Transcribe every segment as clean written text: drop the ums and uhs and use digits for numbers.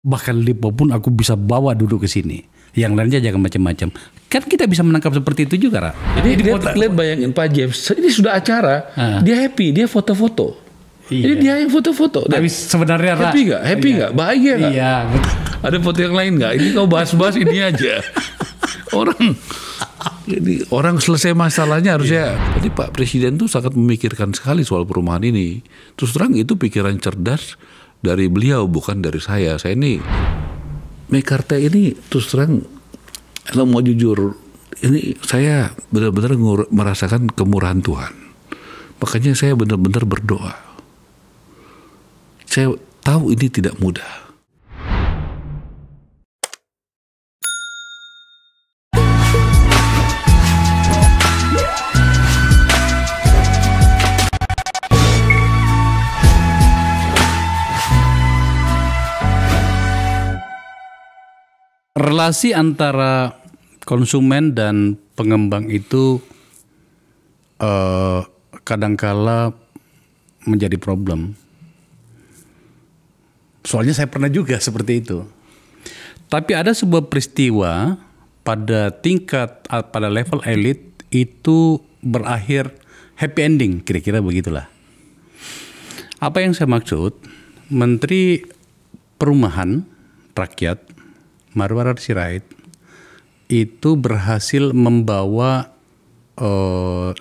Bahkan Lipo pun aku bisa bawa duduk ke sini. Yang lainnya jangan macam-macam. Kan kita bisa menangkap seperti itu juga, Ra. Jadi dia lihat, bayangin Pak James, ini sudah acara, dia happy, dia foto-foto. Iya. Jadi dia yang foto-foto. Tapi sebenarnya, Ra, happy nggak? Happy nggak? Bahagia nggak? Iya. Ada foto yang lain nggak? Ini kau bahas-bahas ini aja. Orang selesai masalahnya harusnya. Jadi Pak Presiden tuh sangat memikirkan sekali soal perumahan ini. Terus terang itu pikiran cerdas dari beliau, bukan dari saya. Saya ini Meikarta ini terus terang, kalau mau jujur, ini saya benar-benar merasakan kemurahan Tuhan. Makanya saya benar-benar berdoa. Saya tahu ini tidak mudah. Relasi antara konsumen dan pengembang itu kadangkala menjadi problem. Soalnya saya pernah juga seperti itu. Tapi ada sebuah peristiwa pada pada level elit itu berakhir happy ending, kira-kira begitulah. Apa yang saya maksud? Menteri Perumahan Rakyat Marwarar Sirait itu berhasil membawa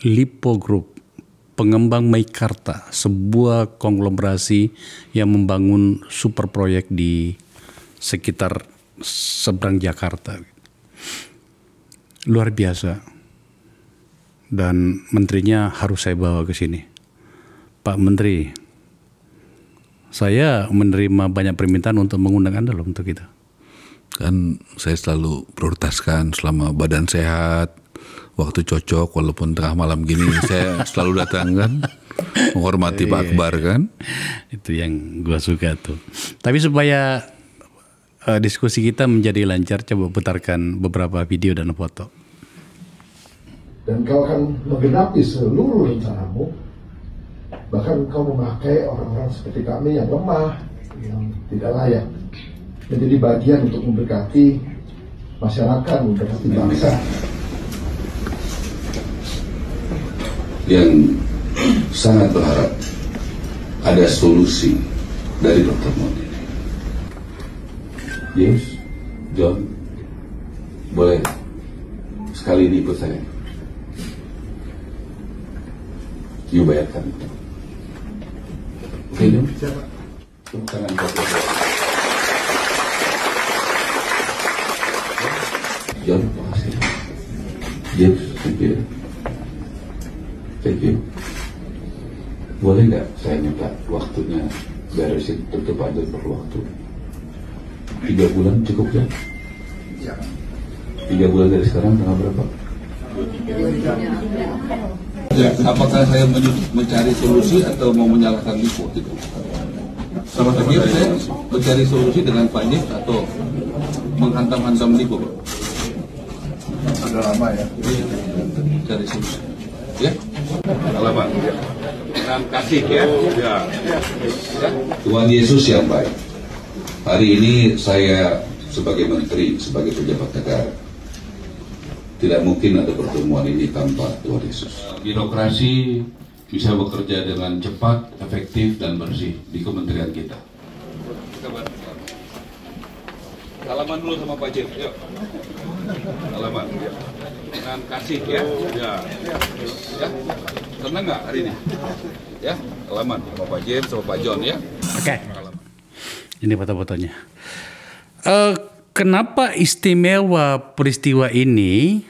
Lipo Group, pengembang Meikarta, sebuah konglomerasi yang membangun super proyek di sekitar seberang Jakarta. Luar biasa. Dan menterinya harus saya bawa ke sini. Pak Menteri, saya menerima banyak permintaan untuk mengundang Anda loh untuk itu. Kan saya selalu prioritaskan selama badan sehat, waktu cocok, walaupun tengah malam gini saya selalu datang kan, menghormati Pak Akbar kan. Itu yang gua suka tuh. Tapi supaya diskusi kita menjadi lancar, coba putarkan beberapa video dan foto. Dan kau akan menggenapi seluruh rencanamu, bahkan kau memakai orang-orang seperti kami yang lemah, yang tidak layak, menjadi bagian untuk memberkati masyarakat, memberkati bangsa. Yang sangat berharap ada solusi dari pertemuan ini. James, John, boleh sekali ini ikut saya. You bayarkan. Oke, John? Siapa? Tangan kau. John, makasih. James, thank you. Thank you. Boleh nggak saya minta waktunya beresin, tentu Pak John perlu waktu. 3 bulan cukup ya? Iya. 3 bulan dari sekarang tanggal berapa? Ya, apakah saya mencari solusi atau mau menyalahkan Lipo gitu? Sama tadi saya mencari solusi dengan Pak James atau menghantam-hantam Lipo, Pak? Sudah lama ya. Cari solusi. Ya? Alamat. Terima kasih ya. Ya. Tuhan Yesus yang baik. Hari ini saya sebagai menteri, sebagai pejabat negara, tidak mungkin ada pertemuan ini tanpa Tuhan Yesus. Birokrasi bisa bekerja dengan cepat, efektif, dan bersih di kementerian kita. Salaman dulu sama Pak James, yuk. Salaman. Terima kasih ya. Ya. Ya. Senang nggak hari ini? Ya. Salaman sama Pak James, sama Pak John ya. Oke. Ini foto-fotonya. Kenapa istimewa peristiwa ini,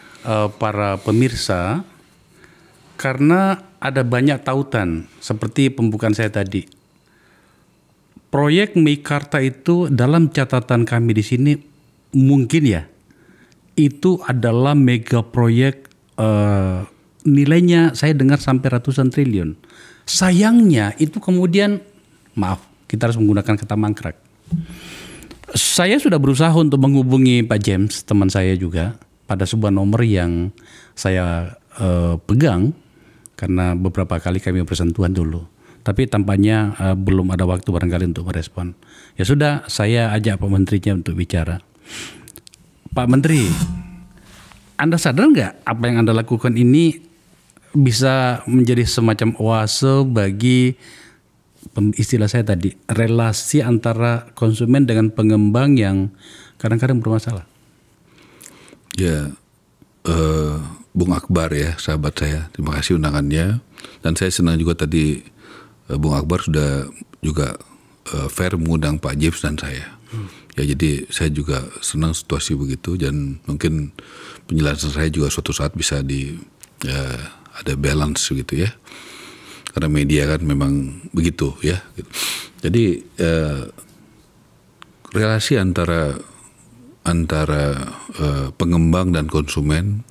para pemirsa? Karena ada banyak tautan, seperti pembukaan saya tadi. Proyek Meikarta itu dalam catatan kami di sini mungkin ya, itu adalah mega proyek, nilainya saya dengar sampai ratusan triliun. Sayangnya itu kemudian, maaf, kita harus menggunakan kata mangkrak. Saya sudah berusaha untuk menghubungi Pak James, teman saya juga, pada sebuah nomor yang saya pegang, karena beberapa kali kami bersentuhan dulu. Tapi tampaknya belum ada waktu barangkali untuk merespon. Ya sudah, saya ajak Pak Menterinya untuk bicara. Pak Menteri, Anda sadar nggak apa yang Anda lakukan ini bisa menjadi semacam oase bagi, istilah saya tadi, relasi antara konsumen dengan pengembang yang kadang-kadang bermasalah? Ya, Bung Akbar ya, sahabat saya, terima kasih undangannya. Dan saya senang juga tadi Bung Akbar sudah juga fair mengundang Pak James dan saya. Ya, jadi saya juga senang situasi begitu, dan mungkin penjelasan saya juga suatu saat bisa ada balance gitu ya. Karena media kan memang begitu ya. Jadi relasi antara pengembang dan konsumen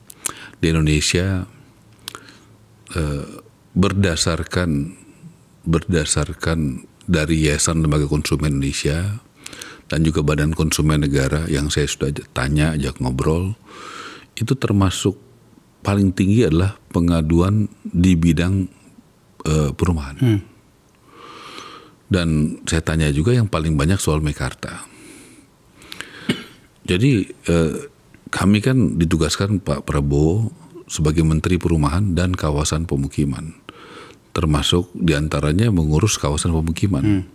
di Indonesia berdasarkan dari Yayasan Lembaga Konsumen Indonesia dan juga Badan Konsumen Negara yang saya sudah tanya, ajak ngobrol, itu termasuk paling tinggi adalah pengaduan di bidang perumahan. Dan saya tanya juga yang paling banyak soal Meikarta. Jadi kami kan ditugaskan Pak Prabowo sebagai Menteri Perumahan dan Kawasan Pemukiman, termasuk diantaranya mengurus kawasan pemukiman,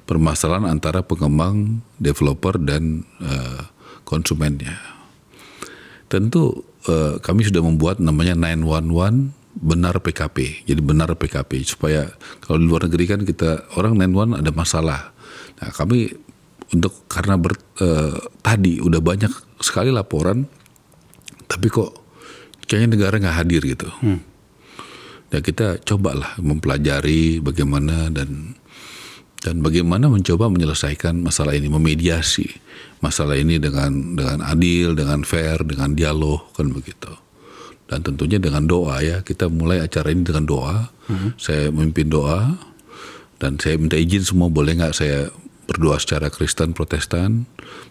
permasalahan antara pengembang, developer dan konsumennya. Tentu kami sudah membuat namanya 911 benar PKP, jadi benar PKP, supaya kalau di luar negeri kan kita orang 911 ada masalah. Nah, kami karena tadi udah banyak sekali laporan, tapi kok kayaknya negara nggak hadir gitu. Ya kita cobalah mempelajari bagaimana dan bagaimana mencoba menyelesaikan masalah ini, memediasi masalah ini dengan adil, dengan fair, dengan dialog, kan begitu. Dan tentunya dengan doa ya, kita mulai acara ini dengan doa. Saya memimpin doa dan saya minta izin semua, boleh nggak saya berdoa secara Kristen Protestan?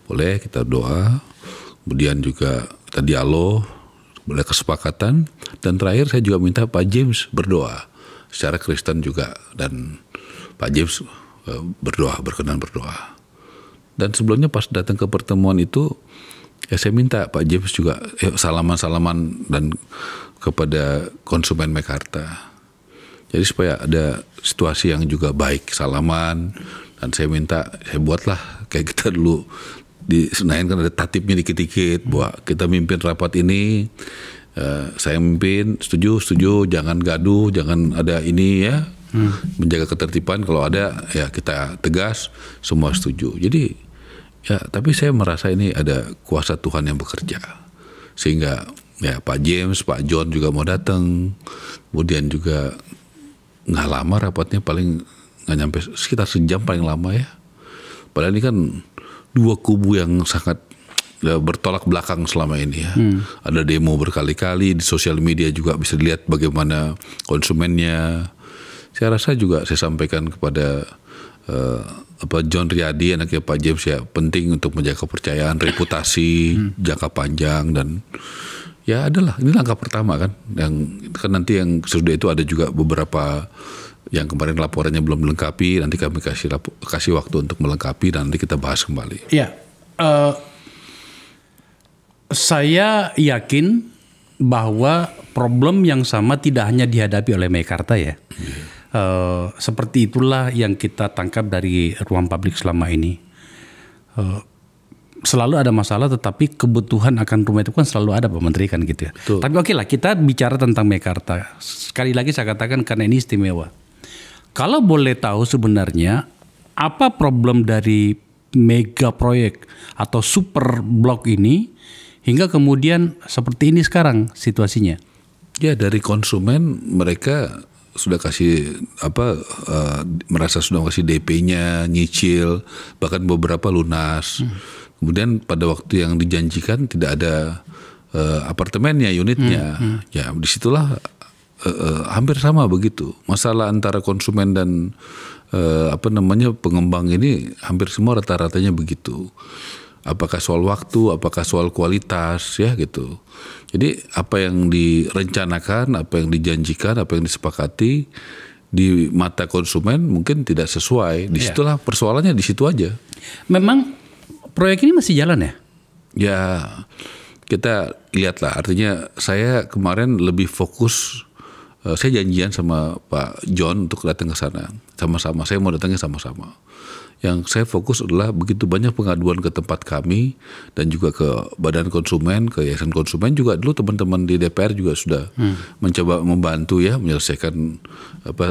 Boleh, kita doa. Kemudian juga kita dialog, boleh kesepakatan. Dan terakhir saya juga minta Pak James berdoa secara Kristen juga, dan Pak James berkenan berdoa. Dan sebelumnya pas datang ke pertemuan itu, ya saya minta Pak James juga salaman-salaman dan kepada konsumen Meikarta. Jadi supaya ada situasi yang juga baik, salaman. Dan saya minta, saya buatlah kayak kita dulu di Senayan kan ada tatipnya dikit-dikit, bahwa kita mimpin rapat ini, saya mimpin, setuju, jangan gaduh, jangan ada ini ya, menjaga ketertiban, kalau ada ya kita tegas, semua setuju. Jadi ya, tapi saya merasa ini ada kuasa Tuhan yang bekerja, sehingga ya Pak James, Pak John juga mau datang, kemudian juga nggak lama rapatnya, paling nggak nyampe sekitar sejam paling lama ya. Padahal ini kan dua kubu yang sangat bertolak belakang selama ini ya. Ada demo berkali-kali di sosial media juga bisa dilihat bagaimana konsumennya. Saya rasa juga saya sampaikan kepada John Riyadi, anaknya Pak James ya, penting untuk menjaga kepercayaan, reputasi jangka panjang, dan ya adalah ini langkah pertama kan. Yang kan nanti yang sesudah itu ada juga beberapa yang kemarin laporannya belum melengkapi, nanti kami kasih waktu untuk melengkapi dan nanti kita bahas kembali. Ya, saya yakin bahwa problem yang sama tidak hanya dihadapi oleh Meikarta ya. Seperti itulah yang kita tangkap dari ruang publik selama ini. Selalu ada masalah, tetapi kebutuhan akan rumah itu kan selalu ada, Pak Menteri, kan gitu ya. Betul. Tapi oke lah, kita bicara tentang Meikarta. Sekali lagi saya katakan karena ini istimewa. Kalau boleh tahu sebenarnya apa problem dari mega proyek atau super blok ini hingga kemudian seperti ini sekarang situasinya? Ya, dari konsumen mereka sudah kasih merasa sudah kasih DP-nya, nyicil, bahkan beberapa lunas. Kemudian pada waktu yang dijanjikan tidak ada apartemennya, unitnya. Ya, disitulah hampir sama begitu. Masalah antara konsumen dan pengembang ini hampir semua rata-ratanya begitu. Apakah soal waktu, apakah soal kualitas, ya gitu. Jadi apa yang direncanakan, apa yang dijanjikan, apa yang disepakati di mata konsumen mungkin tidak sesuai. Disitulah persoalannya, di situ aja. Memang proyek ini masih jalan ya? Ya kita lihatlah. Artinya saya kemarin lebih fokus. Saya janjian sama Pak John untuk datang ke sana sama-sama. Saya mau datangnya sama-sama. Yang saya fokus adalah begitu banyak pengaduan ke tempat kami dan juga ke Badan Konsumen, ke Yayasan Konsumen juga dulu teman-teman di DPR juga sudah mencoba membantu ya menyelesaikan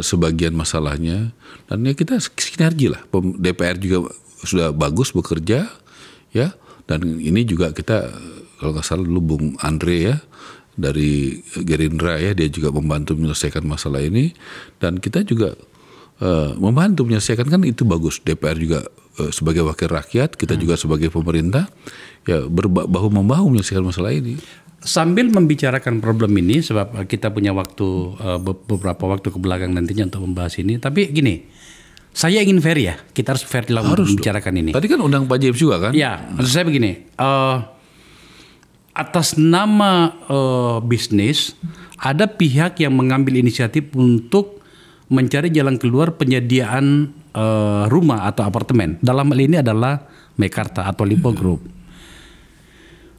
sebagian masalahnya, dan ya kita sinergi lah. DPR juga sudah bagus bekerja ya, dan ini juga kita kalau nggak salah dulu Bung Andre ya dari Gerindra ya, dia juga membantu menyelesaikan masalah ini, dan kita juga membantu menyelesaikan, kan itu bagus. DPR juga sebagai wakil rakyat, kita juga sebagai pemerintah ya bahu membahu menyelesaikan masalah ini. Sambil membicarakan problem ini, sebab kita punya waktu beberapa waktu ke belakang nantinya untuk membahas ini. Tapi gini, saya ingin fair ya, kita harus fair dalam membicarakan ini. Tadi kan undang Pak James juga kan? Ya, maksud saya begini, atas nama bisnis ada pihak yang mengambil inisiatif untuk mencari jalan keluar penyediaan rumah atau apartemen. Dalam hal ini adalah Meikarta atau Lipo Group.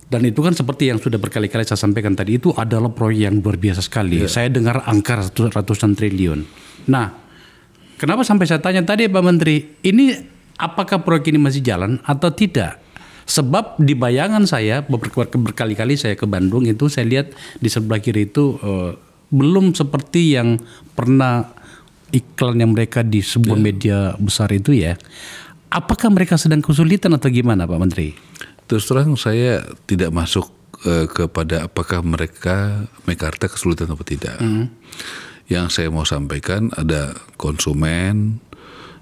Dan itu kan seperti yang sudah berkali-kali saya sampaikan tadi, itu adalah proyek yang luar biasa sekali. Saya dengar angka ratusan triliun. Nah, kenapa sampai saya tanya tadi Pak Menteri, ini apakah proyek ini masih jalan atau tidak? Sebab di bayangan saya berkali-kali saya ke Bandung itu, saya lihat di sebelah kiri itu belum seperti yang pernah iklan yang mereka di sebuah media besar itu ya. Apakah mereka sedang kesulitan atau gimana Pak Menteri? Terus terang saya tidak masuk kepada apakah mereka Meikarta kesulitan atau tidak. Yang saya mau sampaikan ada konsumen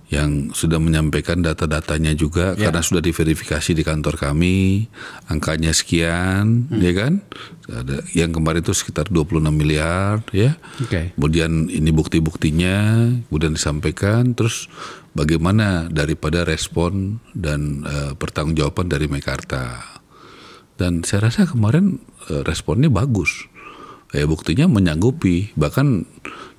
yang sudah menyampaikan data-datanya juga karena sudah diverifikasi di kantor kami, angkanya sekian, ya kan? Ada yang kemarin itu sekitar 26 miliar, ya. Kemudian ini bukti-buktinya, kemudian disampaikan, terus bagaimana daripada respon dan pertanggungjawaban dari Meikarta. Dan saya rasa kemarin responnya bagus. Buktinya menyanggupi, bahkan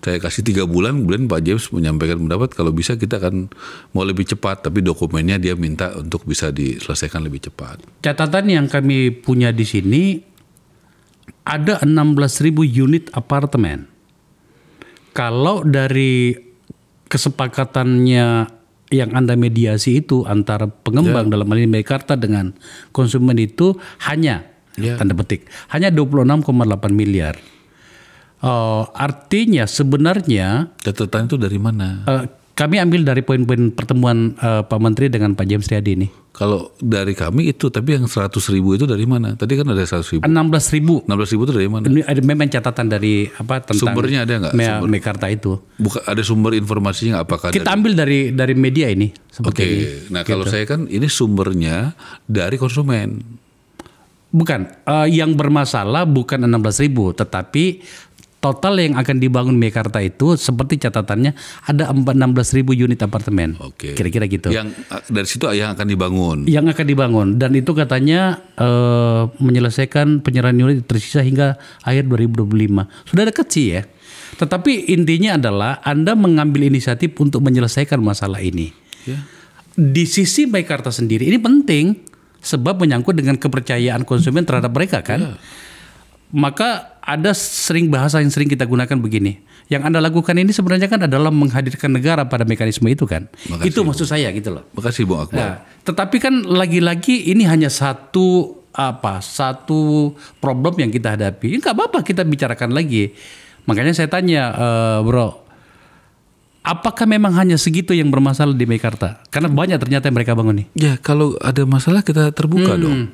saya kasih 3 bulan, kemudian Pak James menyampaikan pendapat kalau bisa kita akan mau lebih cepat, tapi dokumennya dia minta untuk bisa diselesaikan lebih cepat. Catatan yang kami punya di sini ada 16.000 unit apartemen. Kalau dari kesepakatannya yang Anda mediasi itu antara pengembang dalam hal ini Meikarta dengan konsumen itu hanya tanda petik hanya 26,8 miliar. Artinya sebenarnya catatan itu dari mana? Kami ambil dari poin-poin pertemuan Pak Menteri dengan Pak James Riyadi ini. Kalau dari kami itu, tapi yang 100.000 itu dari mana? Tadi kan ada 100.000. 16.000 itu dari mana? Ini ada memang catatan dari apa tentang sumbernya ada nggak? Meikarta itu. Bukan ada sumber informasinya apakah? Kita ambil dari media ini. Oke. Nah kalau saya kan ini sumbernya dari konsumen. Bukan, yang bermasalah bukan 16.000, tetapi total yang akan dibangun Meikarta itu seperti catatannya ada 16.000 unit apartemen. Oke. Kira-kira gitu. Yang dari situ yang akan dibangun. Yang akan dibangun, dan itu katanya menyelesaikan penyerahan unit tersisa hingga akhir 2025. Sudah dekat sih ya. Tetapi intinya adalah Anda mengambil inisiatif untuk menyelesaikan masalah ini. Di sisi Meikarta sendiri ini penting. Sebab menyangkut dengan kepercayaan konsumen terhadap mereka kan. Maka ada bahasa yang sering kita gunakan begini. Yang Anda lakukan ini sebenarnya kan adalah menghadirkan negara pada mekanisme itu kan. Makasih, itu maksud saya gitu loh. Makasih Bung Akbar. Nah, tetapi kan lagi-lagi ini hanya satu problem yang kita hadapi. Enggak apa-apa kita bicarakan lagi. Makanya saya tanya bro, apakah memang hanya segitu yang bermasalah di Meikarta? Karena banyak ternyata yang mereka bangun nih. Ya kalau ada masalah kita terbuka dong.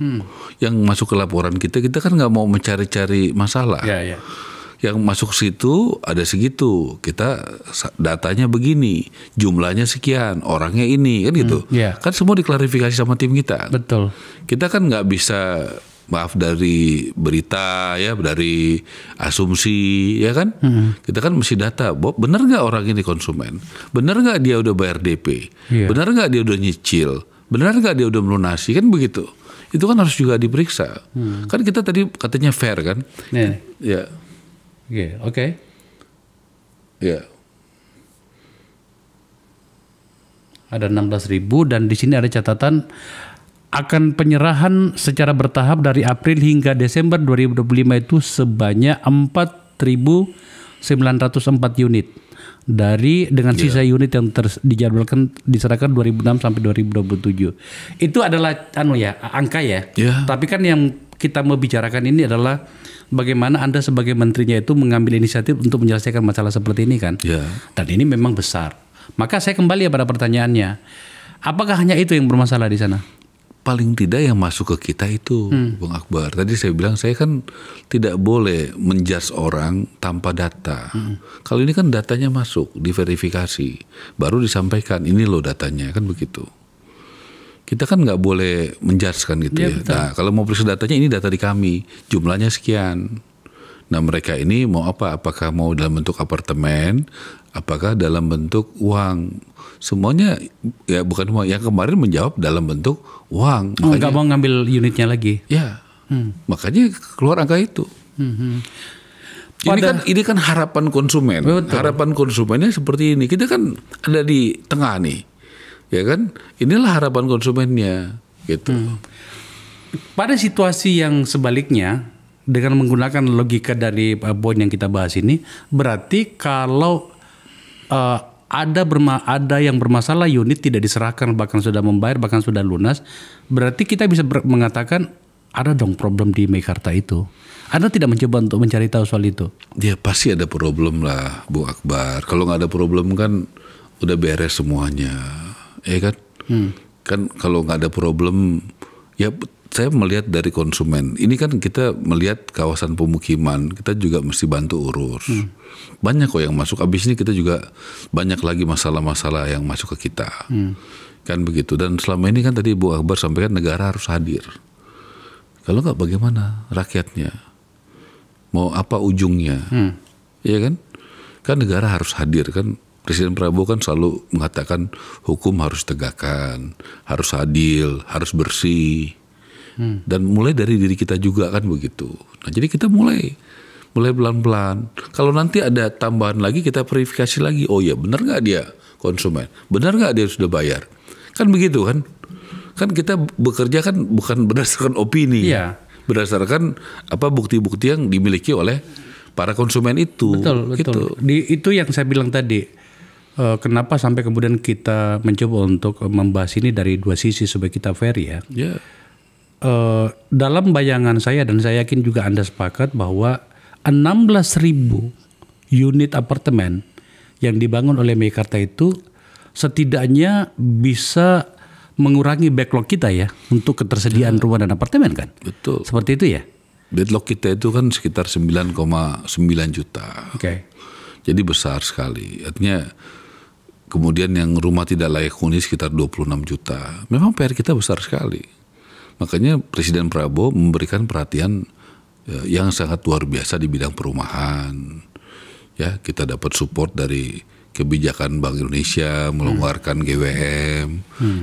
Yang masuk ke laporan kita kan nggak mau mencari-cari masalah. Yang masuk situ ada segitu, kita datanya begini, jumlahnya sekian, orangnya ini kan gitu. Kan semua diklarifikasi sama tim kita. Betul. Kita kan nggak bisa, maaf, dari berita ya, dari asumsi ya kan. Kita kan mesti data, Bob, benar nggak orang ini konsumen, benar nggak dia udah bayar DP, benar nggak dia udah nyicil, benar nggak dia udah melunasi, kan begitu. Itu kan harus juga diperiksa. Kan kita tadi katanya fair kan. Oke. Ya. Ada 16.000 dan di sini ada catatan akan penyerahan secara bertahap dari April hingga Desember 2025 itu sebanyak 4.904 unit. Dengan sisa unit yang dijadwalkan diserahkan 2006 sampai 2027. Itu adalah angka ya. Tapi kan yang kita mau bicarakan ini adalah bagaimana Anda sebagai menterinya itu mengambil inisiatif untuk menyelesaikan masalah seperti ini kan. Dan ini memang besar. Maka saya kembali pada pertanyaannya. Apakah hanya itu yang bermasalah di sana? Paling tidak yang masuk ke kita itu, Bung Akbar. Tadi saya bilang saya kan tidak boleh menjudge orang tanpa data. Kalau ini kan datanya masuk, diverifikasi, baru disampaikan ini loh datanya, kan begitu. Kita kan nggak boleh menjudge kan gitu ya. Nah, kalau mau periksa datanya ini data di kami, jumlahnya sekian. Nah mereka ini mau apa? Apakah mau dalam bentuk apartemen? Apakah dalam bentuk uang? Semuanya ya bukan uang. Yang kemarin menjawab dalam bentuk uang. Nggak mau ngambil unitnya lagi. Ya, makanya keluar angka itu. Ini kan harapan konsumen. Betul. Harapan konsumennya seperti ini. Kita kan ada di tengah nih, ya kan? Inilah harapan konsumennya, gitu. Pada situasi yang sebaliknya, dengan menggunakan logika dari poin yang kita bahas ini, berarti kalau ada yang bermasalah unit tidak diserahkan, bahkan sudah membayar, bahkan sudah lunas, berarti kita bisa mengatakan ada dong problem di Meikarta itu. Anda tidak mencoba untuk mencari tahu soal itu? Ya pasti ada problem lah, Bu Akbar. Kalau nggak ada problem kan udah beres semuanya, ya kan? Kan kalau nggak ada problem, ya saya melihat dari konsumen. Ini kan kita melihat kawasan pemukiman, kita juga mesti bantu urus. Banyak kok yang masuk. Abis ini kita juga banyak lagi masalah-masalah yang masuk ke kita. Kan begitu. Dan selama ini kan tadi Bu Akbar sampaikan negara harus hadir. Kalau nggak bagaimana rakyatnya? Mau apa ujungnya? Iya kan? Kan negara harus hadir kan. Presiden Prabowo kan selalu mengatakan hukum harus tegakkan, harus adil, harus bersih. Dan mulai dari diri kita juga kan begitu. Nah jadi kita mulai pelan-pelan. Kalau nanti ada tambahan lagi kita verifikasi lagi. Oh ya benar nggak dia konsumen? Benar nggak dia sudah bayar? Kan begitu kan? Kan kita bekerja kan bukan berdasarkan opini. Iya. Berdasarkan bukti-bukti yang dimiliki oleh para konsumen itu. Betul. Gitu. Itu yang saya bilang tadi. Kenapa sampai kemudian kita mencoba untuk membahas ini dari dua sisi supaya kita fair ya. Dalam bayangan saya dan saya yakin juga Anda sepakat bahwa 16.000 unit apartemen yang dibangun oleh Meikarta itu setidaknya bisa mengurangi backlog kita ya untuk ketersediaan rumah dan apartemen kan. Betul. Seperti itu ya. Backlog kita itu kan sekitar 9,9 juta. Oke. Jadi besar sekali. Artinya kemudian yang rumah tidak layak huni sekitar 26 juta. Memang PR kita besar sekali. Makanya Presiden Prabowo memberikan perhatian yang sangat luar biasa di bidang perumahan. Ya, kita dapat support dari kebijakan Bank Indonesia melonggarkan GWM.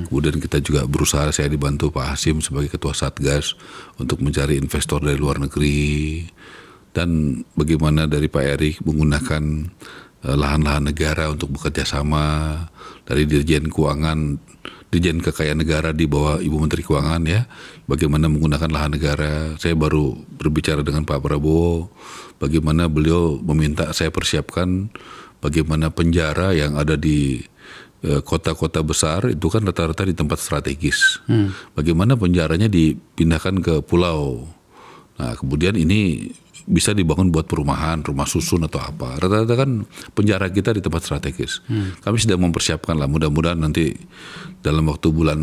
Kemudian kita juga berusaha, saya dibantu Pak Hasim sebagai Ketua Satgas untuk mencari investor dari luar negeri. Dan bagaimana dari Pak Erik menggunakan lahan-lahan negara untuk bekerja sama dari Dirjen Keuangan, Dirjen Kekayaan Negara di bawah Ibu Menteri Keuangan ya, bagaimana menggunakan lahan negara. Saya baru berbicara dengan Pak Prabowo, bagaimana beliau meminta saya persiapkan bagaimana penjara yang ada di kota-kota besar itu kan rata-rata di tempat strategis. Bagaimana penjaranya dipindahkan ke pulau. Nah kemudian ini bisa dibangun buat perumahan, rumah susun atau apa. Rata-rata kan penjara kita di tempat strategis. Kami sedang mempersiapkan lah, mudah-mudahan nanti dalam waktu bulan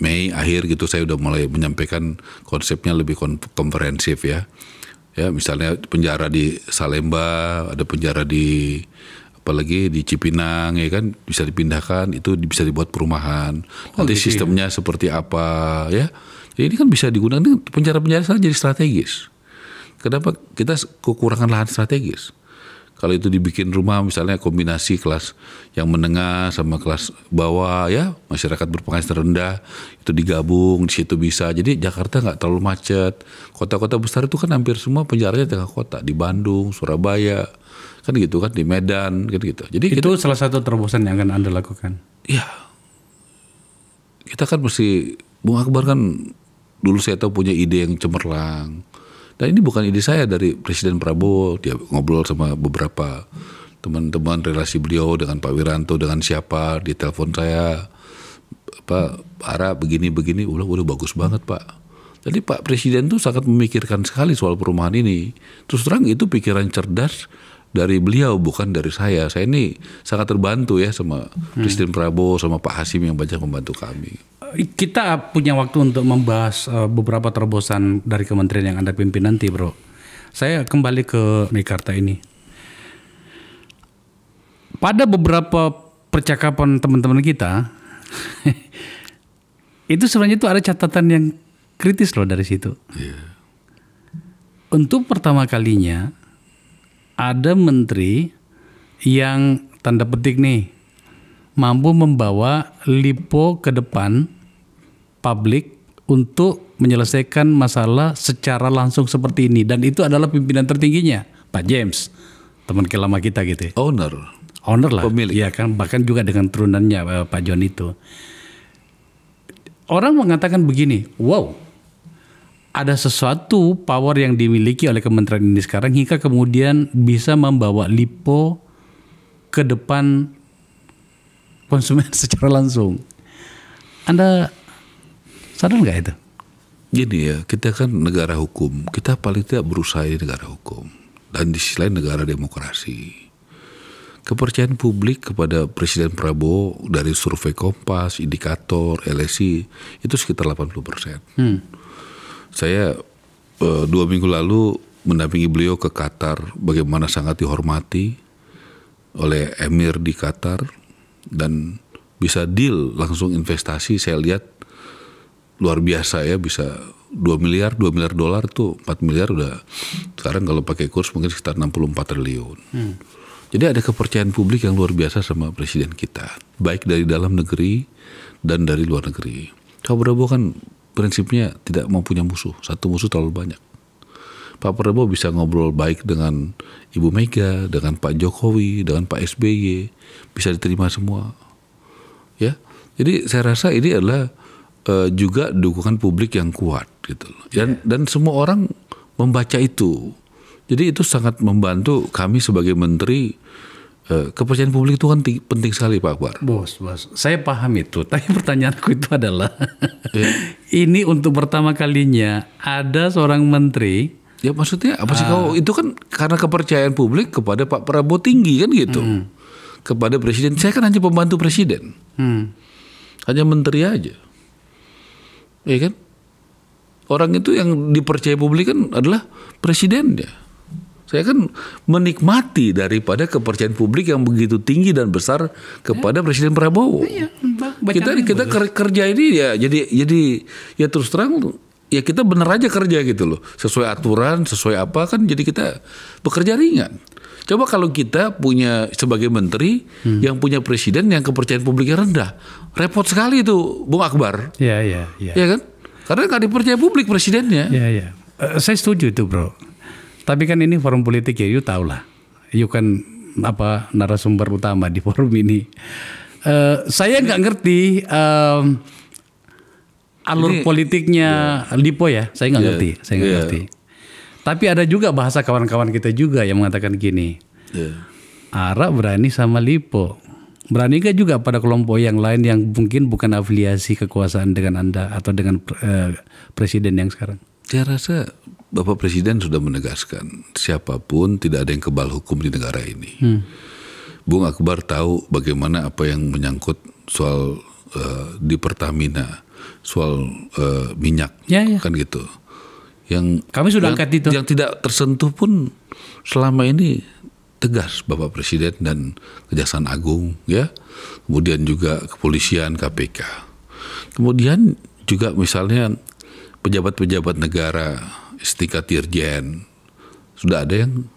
Mei akhir gitu saya udah mulai menyampaikan konsepnya lebih komprehensif ya. Ya misalnya penjara di Salemba, ada penjara di apalagi di Cipinang ya kan bisa dipindahkan, itu bisa dibuat perumahan. Nanti gitu sistemnya ya seperti apa ya. Jadi ini kan bisa digunakan, penjara-penjara jadi strategis. Kenapa kita kekurangan lahan strategis? Kalau itu dibikin rumah misalnya kombinasi kelas yang menengah sama kelas bawah ya, masyarakat berpenghasilan rendah itu digabung di situ bisa. Jadi Jakarta nggak terlalu macet. Kota-kota besar itu kan hampir semua penjaranya tengah kota, di Bandung, Surabaya, kan gitu kan, di Medan kan gitu. Jadi itu salah satu terobosan yang akan Anda lakukan. Iya, kita kan mesti, Bung Akbar kan dulu saya tahu punya ide yang cemerlang. Dan ini bukan ide saya, dari Presiden Prabowo. Dia ngobrol sama beberapa teman-teman relasi beliau dengan Pak Wiranto, dengan siapa, di telepon saya, Pak Ara begini-begini, udah bagus banget Pak. Jadi Pak Presiden tuh sangat memikirkan sekali soal perumahan ini. Terus terang itu pikiran cerdas dari beliau, bukan dari saya. Saya ini sangat terbantu ya sama Presiden Prabowo, sama Pak Hasim yang banyak membantu kami. Kita punya waktu untuk membahas beberapa terobosan dari kementerian yang Anda pimpin nanti, Bro. Saya kembali ke Mekarta ini. Pada beberapa percakapan teman-teman kita, itu sebenarnya itu ada catatan yang kritis loh dari situ. Yeah. Untuk pertama kalinya ada menteri yang tanda petik nih mampu membawa LIPO ke depan publik untuk menyelesaikan masalah secara langsung seperti ini, dan itu adalah pimpinan tertingginya Pak James, teman kelama kita gitu. Owner Lah, pemilik. ya kan, bahkan juga dengan turunannya Pak John itu. Orang mengatakan begini, wow, ada sesuatu power yang dimiliki oleh kementerian ini sekarang hingga kemudian bisa membawa LIPO ke depan konsumen secara langsung. Anda sadar nggak itu? Gini ya, kita kan negara hukum, kita paling tidak berusaha di negara hukum, dan di sisi lain negara demokrasi. Kepercayaan publik kepada Presiden Prabowo dari survei Kompas, Indikator, LSI itu sekitar 80%. Saya 2 minggu lalu mendampingi beliau ke Qatar, bagaimana sangat dihormati oleh Emir di Qatar, dan bisa deal langsung investasi. Saya lihat luar biasa ya, bisa 2 miliar dolar tuh 4 miliar udah sekarang kalau pakai kurs mungkin sekitar 64 triliun. Jadi ada kepercayaan publik yang luar biasa sama presiden kita, baik dari dalam negeri dan dari luar negeri. Pak Prabowo kan prinsipnya tidak mau punya musuh, satu musuh terlalu banyak. Pak Prabowo bisa ngobrol baik dengan Ibu Mega, dengan Pak Jokowi, dengan Pak SBY, bisa diterima semua. Ya, jadi saya rasa ini adalah juga dukungan publik yang kuat gitu. Dan semua orang membaca itu. Jadi itu sangat membantu kami sebagai menteri. Kepercayaan publik itu kan penting sekali Pak Akbar. Bos, saya paham itu. Tapi pertanyaanku itu adalah, ini untuk pertama kalinya ada seorang menteri. Ya maksudnya apa sih kau? Itu kan karena kepercayaan publik kepada Pak Prabowo tinggi kan gitu. Kepada presiden. Saya kan hanya pembantu presiden. Hanya menteri aja. Ya kan? Orang itu yang dipercaya publik kan adalah presidennya. Saya kan menikmati daripada kepercayaan publik yang begitu tinggi dan besar kepada Presiden Prabowo. Kita kerja ini ya jadi ya terus terang ya kita bener aja kerja gitu loh, sesuai aturan, sesuai apa kan, jadi kita bekerja ringan. Coba kalau kita punya sebagai menteri yang punya presiden yang kepercayaan publiknya rendah, repot sekali itu Bung Akbar. Iya. Ya kan? Karena nggak dipercaya publik presidennya. Iya. Saya setuju itu, Bro. Tapi kan ini forum politik ya, you tahu lah. You kan narasumber utama di forum ini. Saya nggak ngerti alur politiknya LIPO ya. Saya nggak ngerti. Tapi ada juga bahasa kawan-kawan kita juga yang mengatakan gini. Ara berani sama LIPO. Berani gak juga pada kelompok yang lain yang mungkin bukan afiliasi kekuasaan dengan Anda atau dengan presiden yang sekarang? Saya rasa Bapak Presiden sudah menegaskan siapapun tidak ada yang kebal hukum di negara ini. Bung Akbar tahu bagaimana apa yang menyangkut soal di Pertamina, soal minyak, kan gitu. Yang kami sudah angkat itu. Yang tidak tersentuh pun selama ini tegas Bapak Presiden dan Kejaksaan Agung, ya. Kemudian juga kepolisian, KPK. Kemudian juga misalnya pejabat-pejabat negara setingkat dirjen sudah ada yang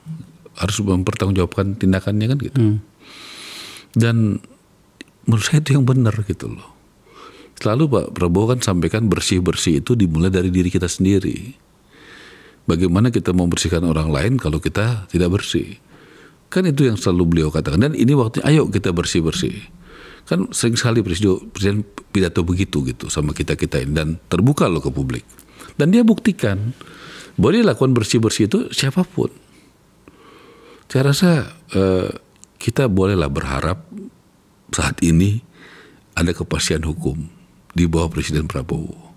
harus mempertanggungjawabkan tindakannya kan gitu. Dan menurut saya itu yang benar gitu loh. Selalu Pak Prabowo kan sampaikan bersih-bersih itu dimulai dari diri kita sendiri. Bagaimana kita membersihkan orang lain kalau kita tidak bersih? Kan itu yang selalu beliau katakan. Dan ini waktunya ayo kita bersih-bersih. Kan sering sekali presiden pidato begitu gitu sama kita ini dan terbuka loh ke publik. Dan dia buktikan bahwa dia lakukan bersih-bersih itu siapapun. Saya rasa kita bolehlah berharap saat ini ada kepastian hukum di bawah Presiden Prabowo.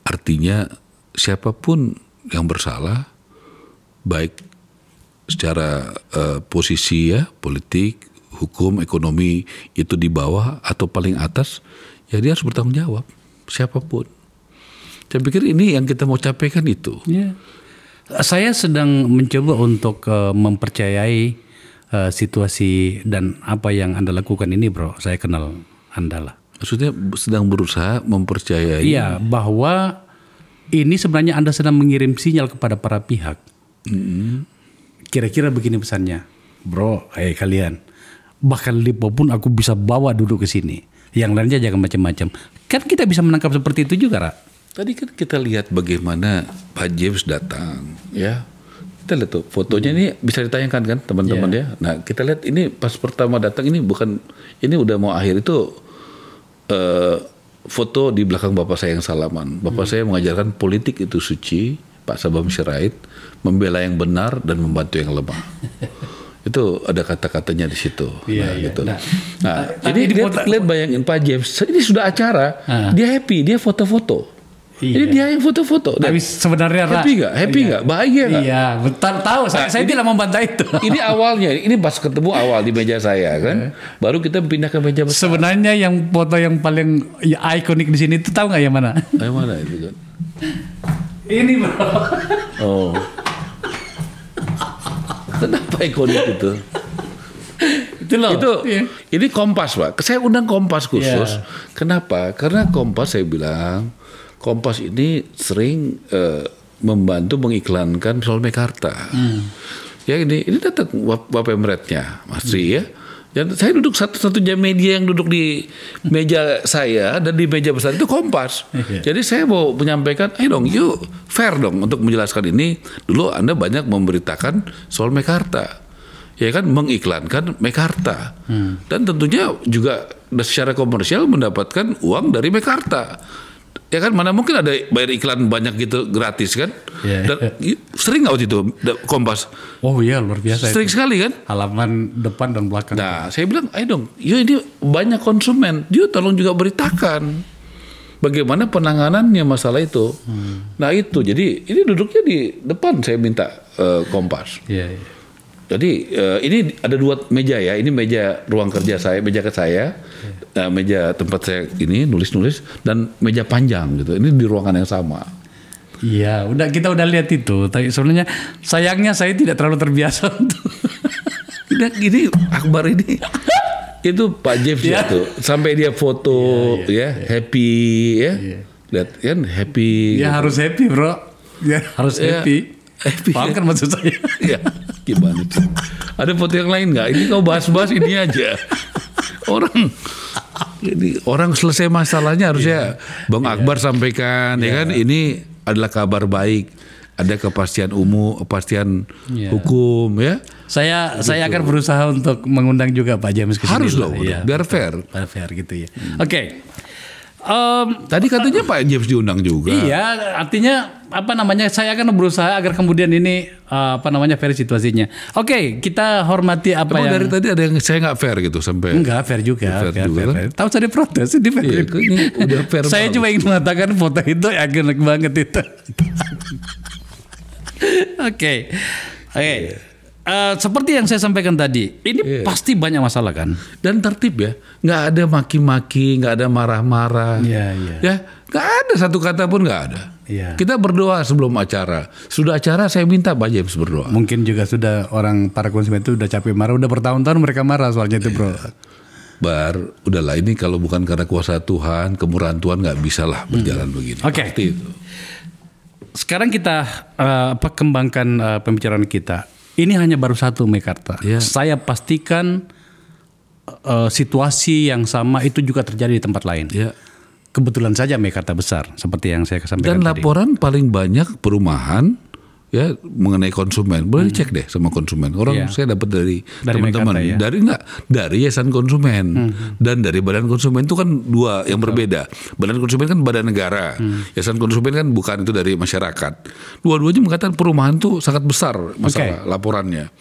Artinya siapapun yang bersalah, baik secara posisi ya politik, hukum, ekonomi itu di bawah atau paling atas, ya dia harus bertanggung jawab siapapun. Saya pikir ini yang kita mau capaikan itu. Ya. Saya sedang mencoba untuk mempercayai situasi dan apa yang Anda lakukan ini, bro. Saya kenal Anda lah. Maksudnya sedang berusaha mempercayai. Iya, bahwa ini sebenarnya Anda sedang mengirim sinyal kepada para pihak. Kira-kira begini pesannya, bro, kalian. Bahkan Lipo pun aku bisa bawa duduk ke sini. Yang lainnya jangan macam-macam. Kan kita bisa menangkap seperti itu juga, Ra. Tadi kan kita lihat bagaimana Pak James datang, ya. Kita lihat tuh fotonya ini bisa ditayangkan kan teman-teman ya. Nah kita lihat ini pas pertama datang ini bukan, ini udah mau akhir itu foto di belakang bapak saya yang salaman. Bapak saya mengajarkan politik itu suci, Pak Sabam Sirait, membela yang benar dan membantu yang lemah. Itu ada kata-katanya di situ. Gitu. Nah, ini lihat bayangin Pak James, ini sudah acara, dia happy, dia foto-foto. Ini dia yang foto-foto. Tapi sebenarnya happy nggak, bahagia nggak? Iya, betul tahu. Saya tidak membantah itu. Ini awalnya, ini pas ketemu awal di meja saya kan, baru kita pindah ke meja besar. Sebenarnya yang foto yang paling ikonik di sini itu tahu nggak yang mana? Yang mana itu kan? Ini, bro. Oh. Kenapa ikonik itu? Itu loh. Ini Kompas, Pak. Saya undang Kompas khusus. Kenapa? Karena Kompas saya bilang, Kompas ini sering membantu mengiklankan soal Mekarta. Ya ini datang Wapemretnya, Mas Tri ya. Dan saya duduk satu-satunya media yang duduk di meja saya dan di meja besar itu Kompas. Jadi saya mau menyampaikan, ayo dong, yuk fair dong untuk menjelaskan ini. Dulu Anda banyak memberitakan soal Mekarta. Ya kan, mengiklankan Mekarta. Dan tentunya juga secara komersial mendapatkan uang dari Mekarta. Ya kan, mana mungkin ada bayar iklan banyak gitu gratis kan? Dan sering nggak waktu itu Kompas? Oh iya, luar biasa. Sering sekali kan? Halaman depan dan belakang. Nah, saya bilang, ayo dong, yuk ini banyak konsumen, yuk tolong juga beritakan bagaimana penanganannya masalah itu. Nah itu, jadi ini duduknya di depan saya minta Kompas. Jadi ini ada dua meja ya, ini meja ruang kerja saya, meja ke saya. Meja tempat saya ini nulis-nulis dan meja panjang gitu. Ini di ruangan yang sama. Iya, kita udah lihat itu. Tapi sebenarnya sayangnya saya tidak terlalu terbiasa untuk. Ini Akbar ini itu Pak James ya tuh. Sampai dia foto happy ya. Lihat kan happy. Ya harus happy, bro. Ya harus happy. Paham kan maksud saya? Ya, gimana? Ada foto yang lain nggak? Ini kau bahas-bahas ini aja. Orang selesai masalahnya harusnya Bang Akbar sampaikan ya kan, ini adalah kabar baik, ada kepastian kepastian hukum ya. Saya akan berusaha untuk mengundang juga Pak James ke sini. Harus loh, biar fair. Biar fair gitu ya. Oke. Tadi katanya Pak James diundang juga. Iya, artinya saya akan berusaha agar kemudian ini fair situasinya. Oke, kita hormati apa yang. Dari tadi ada yang saya nggak fair gitu sampai. Enggak fair juga. Fair. Tahu saya protes ini fair. Iya, ini udah fair. Saya cuma ingin mengatakan foto itu ikonik banget itu. Oke. Seperti yang saya sampaikan tadi, ini pasti banyak masalah kan. Dan tertib ya, nggak ada maki-maki, nggak ada marah-marah. Ya, nggak ada satu kata pun nggak ada. Kita berdoa sebelum acara. Sudah acara saya minta Pak James berdoa. Mungkin juga sudah para konsumen itu udah capek marah, udah bertahun-tahun mereka marah soalnya itu bro. Udahlah ini kalau bukan karena kuasa Tuhan, kemurahan Tuhan nggak bisa lah berjalan begini. Oke. Sekarang kita kembangkan pembicaraan kita. Ini hanya baru satu Mekarta. Saya pastikan situasi yang sama itu juga terjadi di tempat lain. Kebetulan saja Mekarta besar, seperti yang saya sampaikan tadi. Dan laporan paling banyak perumahan ya mengenai konsumen. Boleh dicek deh sama konsumen. Orang saya dapat dari teman-teman, Mekarta, ya? dari Yayasan Konsumen dan dari Badan Konsumen itu kan dua yang berbeda. Badan Konsumen kan badan negara, Yayasan Konsumen kan bukan, itu dari masyarakat. Dua-duanya mengatakan perumahan tuh sangat besar masalah laporannya.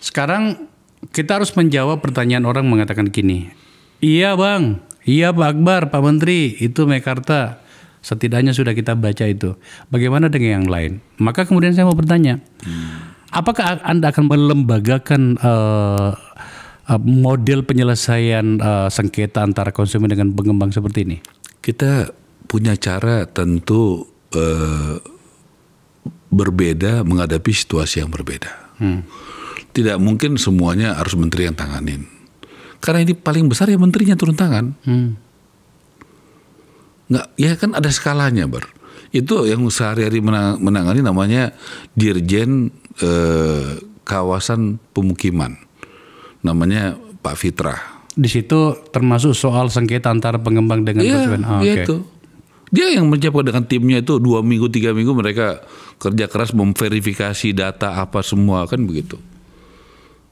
Sekarang kita harus menjawab pertanyaan orang mengatakan gini. Iya bang, iya Pak Akbar, Pak Menteri, itu Mekarta. Setidaknya sudah kita baca itu. Bagaimana dengan yang lain? Maka kemudian saya mau bertanya, apakah Anda akan melembagakan model penyelesaian sengketa antara konsumen dengan pengembang seperti ini? Kita punya cara tentu berbeda menghadapi situasi yang berbeda. Tidak mungkin semuanya harus menteri yang tanganin. Karena ini paling besar ya menterinya turun tangan. Nggak, ya kan ada skalanya, Bar. Itu yang sehari-hari menangani namanya Dirjen Kawasan Pemukiman. Namanya Pak Fitra. Di situ termasuk soal sengketa antara pengembang dengan konsumen. Itu. Dia yang mencapai dengan timnya itu 2 minggu 3 minggu mereka kerja keras memverifikasi data apa semua, kan begitu.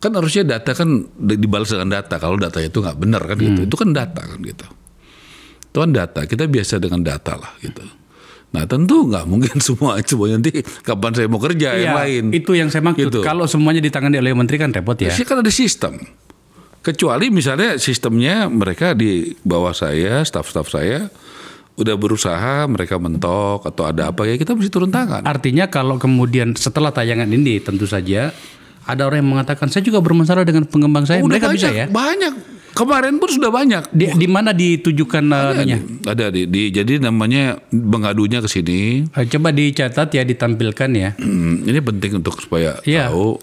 Kan harusnya data kan dibalas dengan data. Kalau data itu nggak benar kan gitu. Itu kan data kan gitu. Itu kan data. Kita biasa dengan data lah gitu. Nah tentu nggak mungkin semua nanti kapan saya mau kerja yang lain. Itu yang saya maksud. Gitu. Kalau semuanya ditangani oleh menteri kan repot ya. Kan ada sistem. Kecuali misalnya sistemnya mereka di bawah saya, staf-staf saya udah berusaha, mereka mentok atau ada apa ya kita mesti turun tangan. Artinya kalau kemudian setelah tayangan ini tentu saja ada orang yang mengatakan saya juga bermasalah dengan pengembang saya. Mereka banyak, bisa ya? Banyak. Kemarin pun sudah banyak. Di mana ditujukan namanya? Ada jadi namanya mengadunya ke sini. Coba dicatat ya, ditampilkan ya. Ini penting untuk supaya tahu.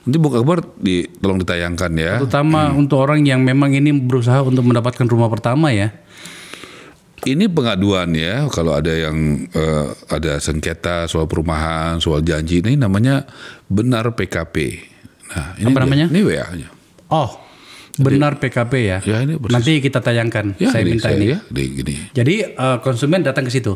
Nanti Bung Akbar tolong ditayangkan ya. Terutama untuk orang yang memang ini berusaha untuk mendapatkan rumah pertama ya. Ini pengaduan ya, kalau ada yang ada sengketa soal perumahan, soal janji, ini namanya benar PKP. Nah, ini apa namanya? Ini WA-nya. Oh, benar PKP ya. Ya ini nanti kita tayangkan. Ya, saya minta ini. Gini. Jadi konsumen datang ke situ.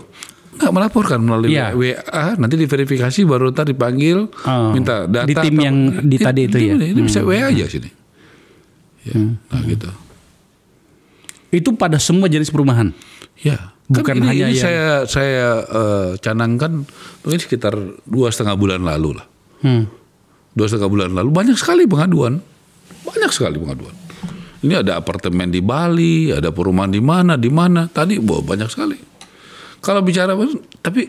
Nggak melaporkan melalui WA, nanti diverifikasi baru ntar dipanggil, minta data. Di tim yang di tadi itu ya. Ini bisa WA aja sini. Ya, nah gitu. Itu pada semua jenis perumahan. Ya, bukan kan hanya ini saya canangkan mungkin sekitar 2,5 bulan lalu lah. 2,5 bulan lalu banyak sekali pengaduan. Ini ada apartemen di Bali, ada perumahan di mana. Tadi banyak sekali. Kalau bicara, tapi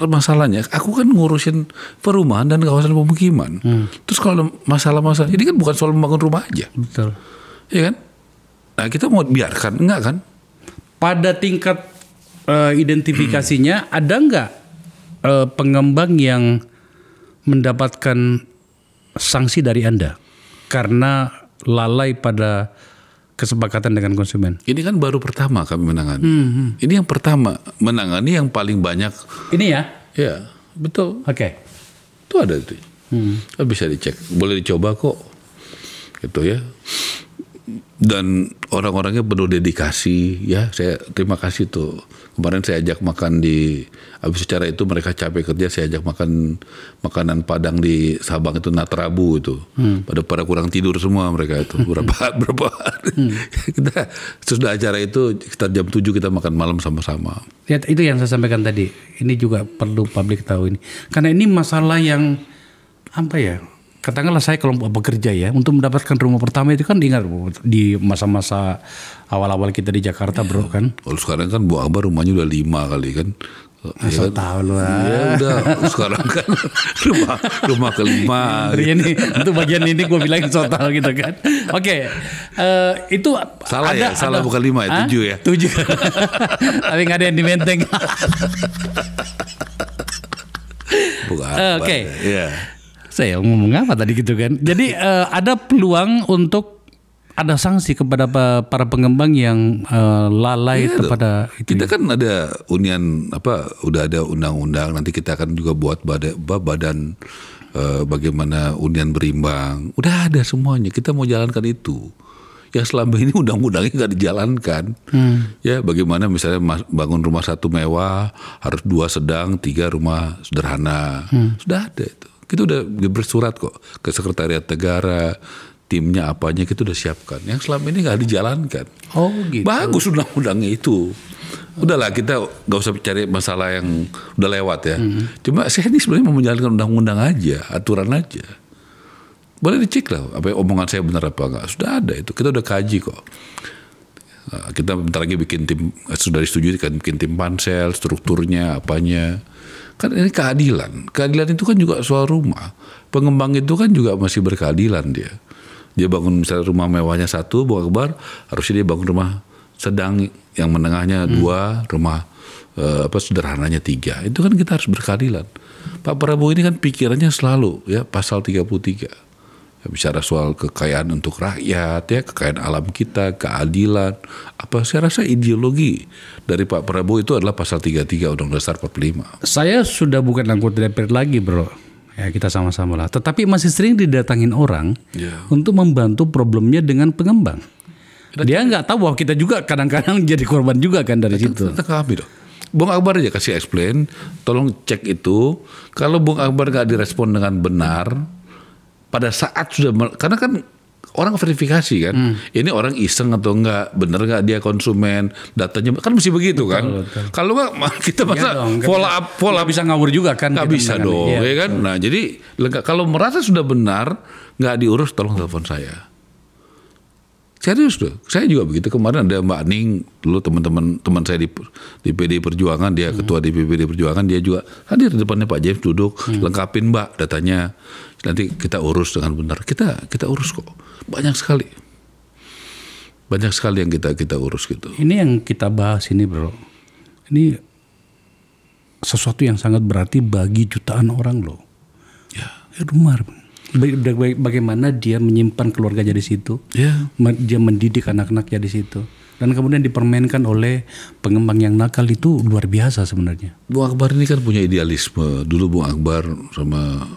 masalahnya, aku kan ngurusin perumahan dan kawasan pemukiman. Terus kalau masalah-masalah ini kan bukan soal membangun rumah aja. Betul. Iya kan? Nah kita mau biarkan, enggak kan? Pada tingkat identifikasinya ada nggak pengembang yang mendapatkan sanksi dari Anda karena lalai pada kesepakatan dengan konsumen? Ini kan baru pertama kami menangani. Ini yang pertama menangani yang paling banyak. Ini ya? Ya betul. Oke. Itu ada itu. Bisa dicek, boleh dicoba kok. Gitu ya. Dan orang-orangnya penuh dedikasi ya, saya terima kasih tuh. Kemarin saya ajak makan habis acara itu mereka capek kerja, saya ajak makan makanan Padang di Sabang itu Natrabu itu. Pada kurang tidur semua mereka itu. Berapa hari. Kita sudah acara itu sekitar jam 7 kita makan malam sama-sama. Ya, itu yang saya sampaikan tadi. Ini juga perlu publik tahu ini. Karena ini masalah yang apa ya? Katakanlah saya kalau bekerja ya, untuk mendapatkan rumah pertama itu kan ingat di masa-masa awal-awal kita di Jakarta bro kan. Kalau sekarang kan Bu Akbar rumahnya udah 5 kali kan. Asal tahu lah. Ya udah sekarang kan rumah kelima. Ini untuk bagian ini gue bilangin total gitu kan. Oke, itu salah ada, ya, salah bukan 5 ya, 7 ya. 7. Tapi nggak ada yang di Menteng. Oke. Ya. Saya ngomong apa tadi gitu kan. Jadi ada peluang untuk ada sanksi kepada para pengembang yang lalai kepada itu. Kita kan ada udah ada undang-undang, nanti kita akan juga buat badan bagaimana hunian berimbang. Udah ada semuanya. Kita mau jalankan itu. yang selama ini undang-undangnya nggak dijalankan. Ya, bagaimana misalnya bangun rumah 1 mewah harus 2 sedang, 3 rumah sederhana. Sudah ada itu. Kita udah bersurat kok ke Sekretariat Negara, timnya apanya kita udah siapkan. Yang selama ini nggak dijalankan. Oh gitu. Bagus undang-undangnya itu. Udahlah, kita nggak usah cari masalah yang udah lewat ya. Cuma saya ini sebenarnya mau menjalankan undang-undang aja, aturan aja. Boleh dicek lah, apa omongan saya benar apa enggak. Sudah ada itu, kita udah kaji kok. Nah, kita bentar lagi bikin tim, sudah disetujui kan bikin tim pansel, strukturnya, apanya. Kan ini keadilan. Keadilan itu kan juga soal rumah. Pengembang itu kan juga masih berkeadilan dia. Dia bangun misalnya rumah mewahnya 1, Bung Akbar, harusnya dia bangun rumah sedang, yang menengahnya 2, rumah sederhananya 3. Itu kan kita harus berkeadilan. Pak Prabowo ini kan pikirannya selalu ya pasal 33. Ya, bicara soal kekayaan untuk rakyat, ya kekayaan alam kita, keadilan. Saya rasa ideologi dari Pak Prabowo itu adalah pasal 33 Undang-Undang Dasar 45. Saya sudah bukan anggota DPR lagi, bro. Ya kita sama-sama lah. Tetapi masih sering didatangin orang untuk membantu problemnya dengan pengembang. Dia nggak tahu bahwa kita juga kadang-kadang jadi korban juga kan dari situ. Kami dong. Bung Akbar aja kasih explain, tolong cek itu. Kalau Bung Akbar nggak direspon dengan benar, pada saat sudah, karena kan orang verifikasi kan, ini orang iseng atau enggak, bener nggak dia konsumen, datanya kan mesti begitu kan. Kalau nggak kita masa follow up bisa ngawur juga kan? Nggak bisa dong, ya kan. Nah jadi kalau merasa sudah benar nggak diurus, tolong telepon saya. Serius tuh, saya juga begitu. Kemarin ada Mbak Ning, dulu teman saya di PDI Perjuangan, dia ketua DPP PDI Perjuangan, dia juga hadir di depannya Pak James, duduk, lengkapin Mbak datanya, nanti kita urus dengan benar. Kita urus kok, banyak sekali yang kita urus gitu. Ini yang kita bahas ini, bro. Ini sesuatu yang sangat berarti bagi jutaan orang loh. Ya. Rumah. Bagaimana dia menyimpan keluarganya di situ, dia mendidik anak-anaknya di situ, dan kemudian dipermainkan oleh pengembang yang nakal, itu luar biasa sebenarnya. Bung Akbar ini kan punya idealisme. Dulu Bung Akbar sama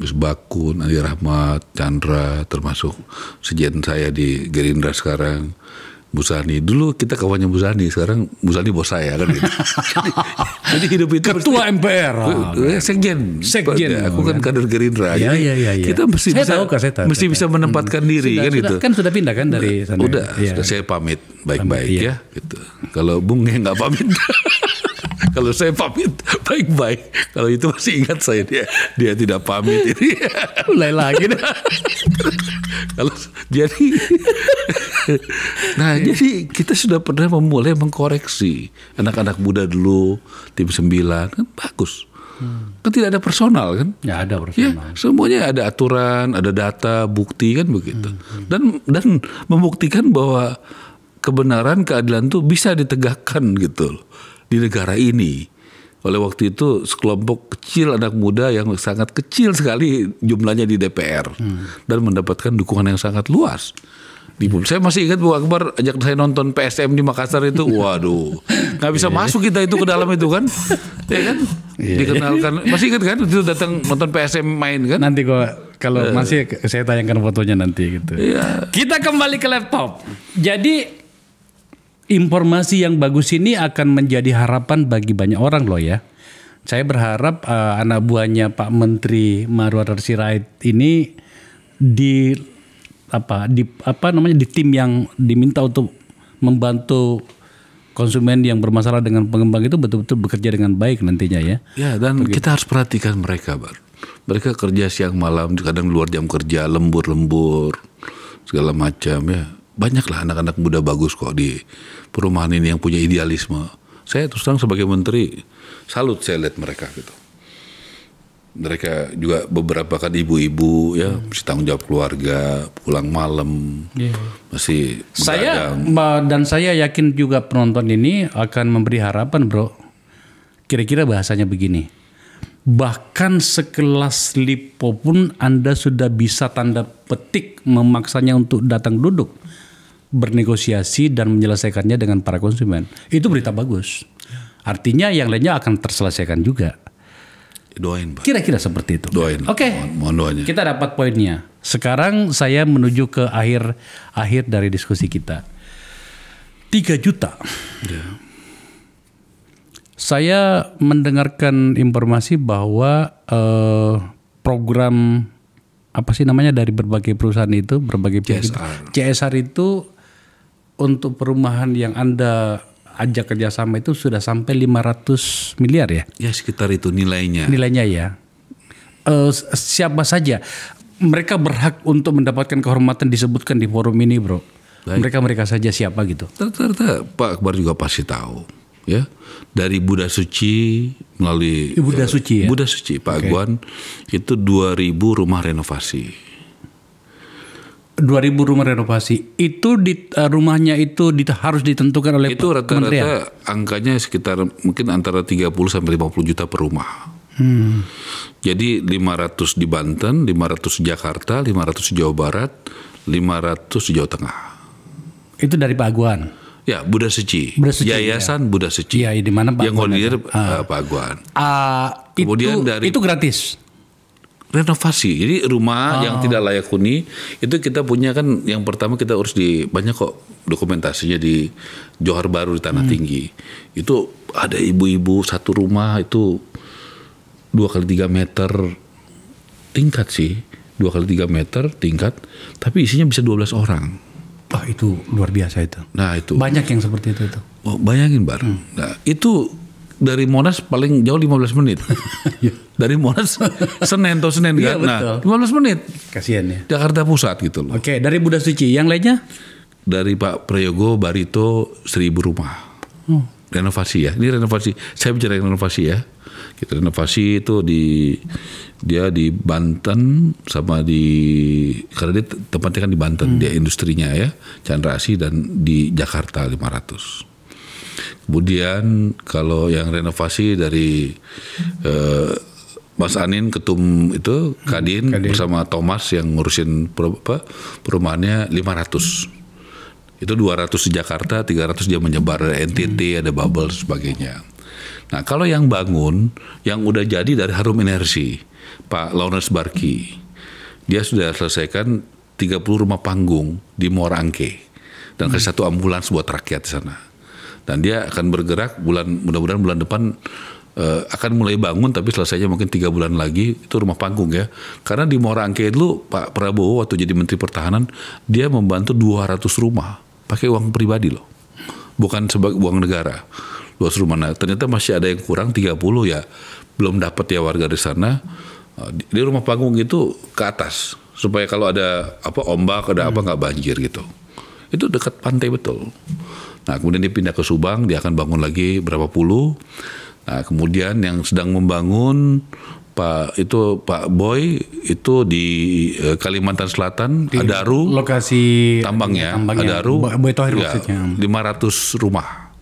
Gus Bakun, Andi Rahmat, Chandra, termasuk sejen saya di Gerindra sekarang, Bu Sani. Dulu kita kawannya Bu Sani, sekarang Bu Sani bos saya kan gitu. Jadi hidup itu Ketua MPR. Sekjen. Aku kan kader Gerindra. Ya. Kita mesti bisa menempatkan diri kan gitu. Kan sudah pindah kan dari sana. Sudah saya pamit baik-baik ya gitu. Kalau Bung nggak pamit. Kalau saya pamit baik-baik. Kalau itu masih ingat saya, dia tidak pamit ini. Mulai lagi dah. Kalau jadi kita sudah pernah memulai mengkoreksi anak-anak muda dulu tim 9 kan bagus. Kan tidak ada personal kan? Ya ada personal. Ya, semuanya ada aturan, ada data, bukti kan begitu. Dan membuktikan bahwa kebenaran, keadilan itu bisa ditegakkan gitu loh di negara ini. Oleh waktu itu sekelompok kecil anak muda yang sangat kecil sekali jumlahnya di DPR dan mendapatkan dukungan yang sangat luas. Saya masih ingat Bu Akbar ajak saya nonton PSM di Makassar itu, waduh, nggak bisa masuk kita itu ke dalam itu kan, ya kan, dikenalkan. Masih ingat kan itu datang nonton PSM main kan? Nanti kalau masih saya tayangkan fotonya nanti gitu. Kita kembali ke laptop. Jadi informasi yang bagus ini akan menjadi harapan bagi banyak orang loh ya. Saya berharap anak buahnya Pak Menteri Marwarar Sirait ini di tim yang diminta untuk membantu konsumen yang bermasalah dengan pengembang itu betul-betul bekerja dengan baik nantinya ya. Ya, dan kita harus perhatikan mereka, Bar. Mereka kerja siang malam, kadang luar jam kerja, lembur segala macam ya. Banyaklah anak-anak muda bagus kok di perumahan ini yang punya idealisme. Saya terus terang sebagai menteri salut saya lihat mereka gitu. Mereka juga beberapa kan ibu-ibu ya, masih tanggung jawab keluarga, pulang malam, masih begadang. Saya yakin juga penonton ini akan memberi harapan, bro. Kira-kira bahasanya begini. Bahkan sekelas Lipo pun Anda sudah bisa tanda petik memaksanya untuk datang duduk, bernegosiasi dan menyelesaikannya dengan para konsumen. Itu berita bagus. Artinya yang lainnya akan terselesaikan juga. Doain, Pak. Kira-kira seperti itu. Doain. Oke. Mohon doanya. Kita dapat poinnya. Sekarang saya menuju ke akhir dari diskusi kita. 3 juta. Ya. Saya mendengarkan informasi bahwa program apa sih namanya dari berbagai perusahaan itu, berbagai pihak itu, CSR itu untuk perumahan yang Anda ajak kerjasama itu sudah sampai 500 miliar ya? Ya sekitar itu nilainya. Nilainya ya. Siapa saja mereka berhak untuk mendapatkan kehormatan disebutkan di forum ini, bro? Mereka saja siapa gitu? Ternyata Pak Akbar juga pasti tahu, ya. Dari Buddha Suci melalui Buddha Suci ya? Buddha Suci Pak Agwan itu 2.000 rumah renovasi. 2.000 rumah renovasi itu rumahnya itu harus ditentukan oleh itu kementerian. Rata-rata angkanya sekitar mungkin antara 30 sampai 50 juta per rumah. Jadi 500 di Banten, 500 di Jakarta, 500 di Jawa Barat, 500 di Jawa Tengah. Itu dari Pak Agwan. Ya, Buddha Suci. Yayasan Buddha Suci. Iya, di mana Pak yang koordinir Pak Agwan. Kemudian itu gratis. Renovasi. Jadi rumah yang tidak layak huni itu kita punya kan, yang pertama kita urus di banyak kok dokumentasinya di Johar Baru di Tanah Tinggi. Itu ada ibu-ibu satu rumah itu 2 kali 3 meter tingkat sih. 2 kali 3 meter tingkat, tapi isinya bisa 12 orang. Wah, itu luar biasa itu. Nah, itu. Banyak yang seperti itu. Oh, bayangin, Bar. Nah, itu dari Monas paling jauh 15 menit. Dari Monas Senin kan. Iya, nah, 15 menit. Kasihan ya. Jakarta Pusat gitu loh. Oke, dari Buddha Suci. Yang lainnya? Dari Pak Prayogo Barito 1.000 rumah. Renovasi ya. Ini renovasi. Saya bicara renovasi ya. Kita renovasi itu dia di Banten sama karena dia tempatnya kan di Banten, dia industrinya ya, Chandra Asih, dan di Jakarta 500. Kemudian kalau yang renovasi dari Mas Anin ketum itu Kadin bersama Thomas yang ngurusin perumahannya 500. Itu 200 di Jakarta, 300 dia menyebar, ada NTT, ada Bubble sebagainya. Nah, kalau yang bangun, yang udah jadi dari Harum Energi, Pak Lawrence Barki, dia sudah selesaikan 30 rumah panggung di Muara Angke dan kasih 1 ambulans buat rakyat di sana. Dan dia akan bergerak mudah-mudahan bulan depan akan mulai bangun, tapi selesainya mungkin 3 bulan lagi itu rumah panggung ya. Karena di Muara Angke dulu Pak Prabowo waktu jadi Menteri Pertahanan dia membantu 200 rumah pakai uang pribadi loh, bukan sebagai uang negara. 200 rumah. Nah, ternyata masih ada yang kurang 30 ya, belum dapat ya warga di sana. Di rumah panggung itu ke atas supaya kalau ada ombak ada nggak banjir gitu. Itu dekat pantai betul. Nah, kemudian dia pindah ke Subang, dia akan bangun lagi berapa puluh. Nah, kemudian yang sedang membangun Pak Boy itu di Kalimantan Selatan, di Adaru, lokasi tambangnya Adaru, Boy Tohir ya, maksudnya 500 rumah.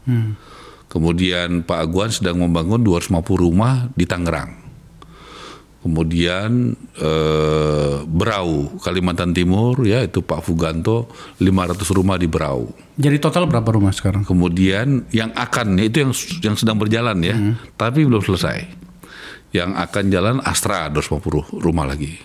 Kemudian Pak Agwan sedang membangun 250 rumah di Tangerang. Kemudian Berau, Kalimantan Timur ya, itu Pak Fuganto 500 rumah di Berau. Jadi total berapa rumah sekarang? Kemudian yang akan itu yang sedang berjalan ya, tapi belum selesai. Yang akan jalan Astra 250 rumah lagi.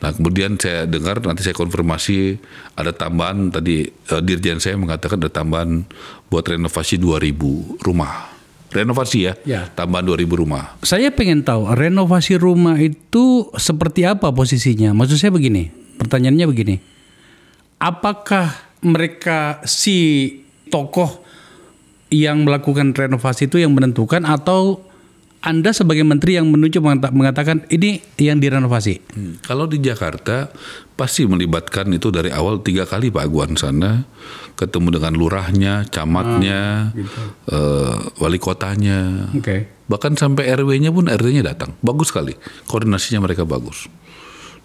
Nah, kemudian saya dengar, nanti saya konfirmasi, ada tambahan tadi Dirjen saya mengatakan ada tambahan buat renovasi 2.000 rumah. Renovasi ya, tambahan 2.000 rumah. Saya pengen tahu renovasi rumah itu seperti apa posisinya? Maksud saya begini, pertanyaannya begini. Apakah mereka si tokoh yang melakukan renovasi itu yang menentukan, atau Anda sebagai menteri yang menunjuk mengatakan ini yang direnovasi? Kalau di Jakarta pasti melibatkan itu dari awal 3 kali Pak Agwan sana, ketemu dengan lurahnya, camatnya, wali kotanya, bahkan sampai RW-nya pun RT-nya datang. Bagus sekali, koordinasinya mereka bagus.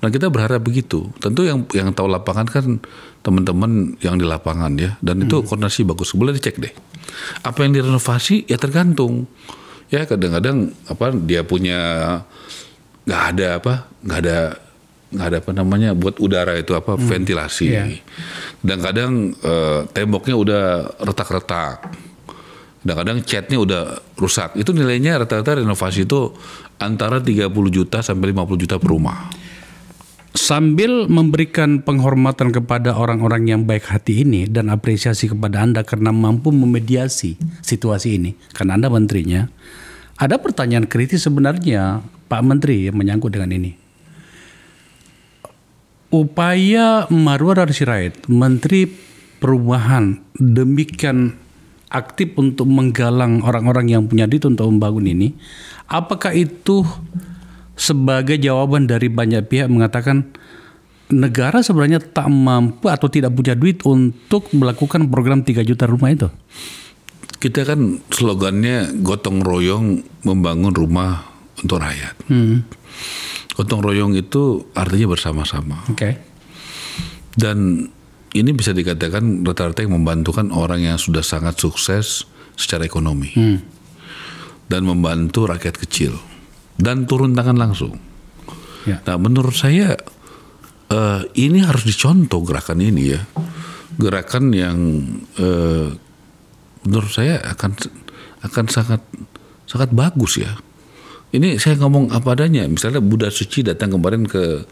Nah, kita berharap begitu. Tentu yang tahu lapangan kan teman-teman yang di lapangan ya, dan itu koordinasi bagus. Boleh dicek deh. Apa yang direnovasi ya tergantung. Ya kadang-kadang dia punya nggak ada buat udara itu ventilasi. Kadang-kadang temboknya udah retak-retak. Kadang-kadang catnya udah rusak. Itu nilainya rata-rata renovasi itu antara 30 juta sampai 50 juta per rumah. Sambil memberikan penghormatan kepada orang-orang yang baik hati ini dan apresiasi kepada Anda karena mampu memediasi situasi ini, karena Anda menterinya, ada pertanyaan kritis sebenarnya Pak Menteri yang menyangkut dengan ini. Upaya Marwar Sirait, Menteri Perubahan, demikian aktif untuk menggalang orang-orang yang punya duit untuk membangun ini, apakah itu sebagai jawaban dari banyak pihak mengatakan negara sebenarnya tak mampu atau tidak punya duit untuk melakukan program 3 juta rumah itu? Kita kan slogannya gotong royong membangun rumah untuk rakyat. Gotong royong itu artinya bersama-sama. Oke. Dan ini bisa dikatakan rata-rata yang membantukan orang yang sudah sangat sukses secara ekonomi. Dan membantu rakyat kecil. Dan turun tangan langsung. Ya. Nah, menurut saya ini harus dicontoh gerakan ini ya, gerakan yang menurut saya akan sangat bagus ya. Ini saya ngomong apa adanya. Misalnya Buddha Suci datang kemarin ke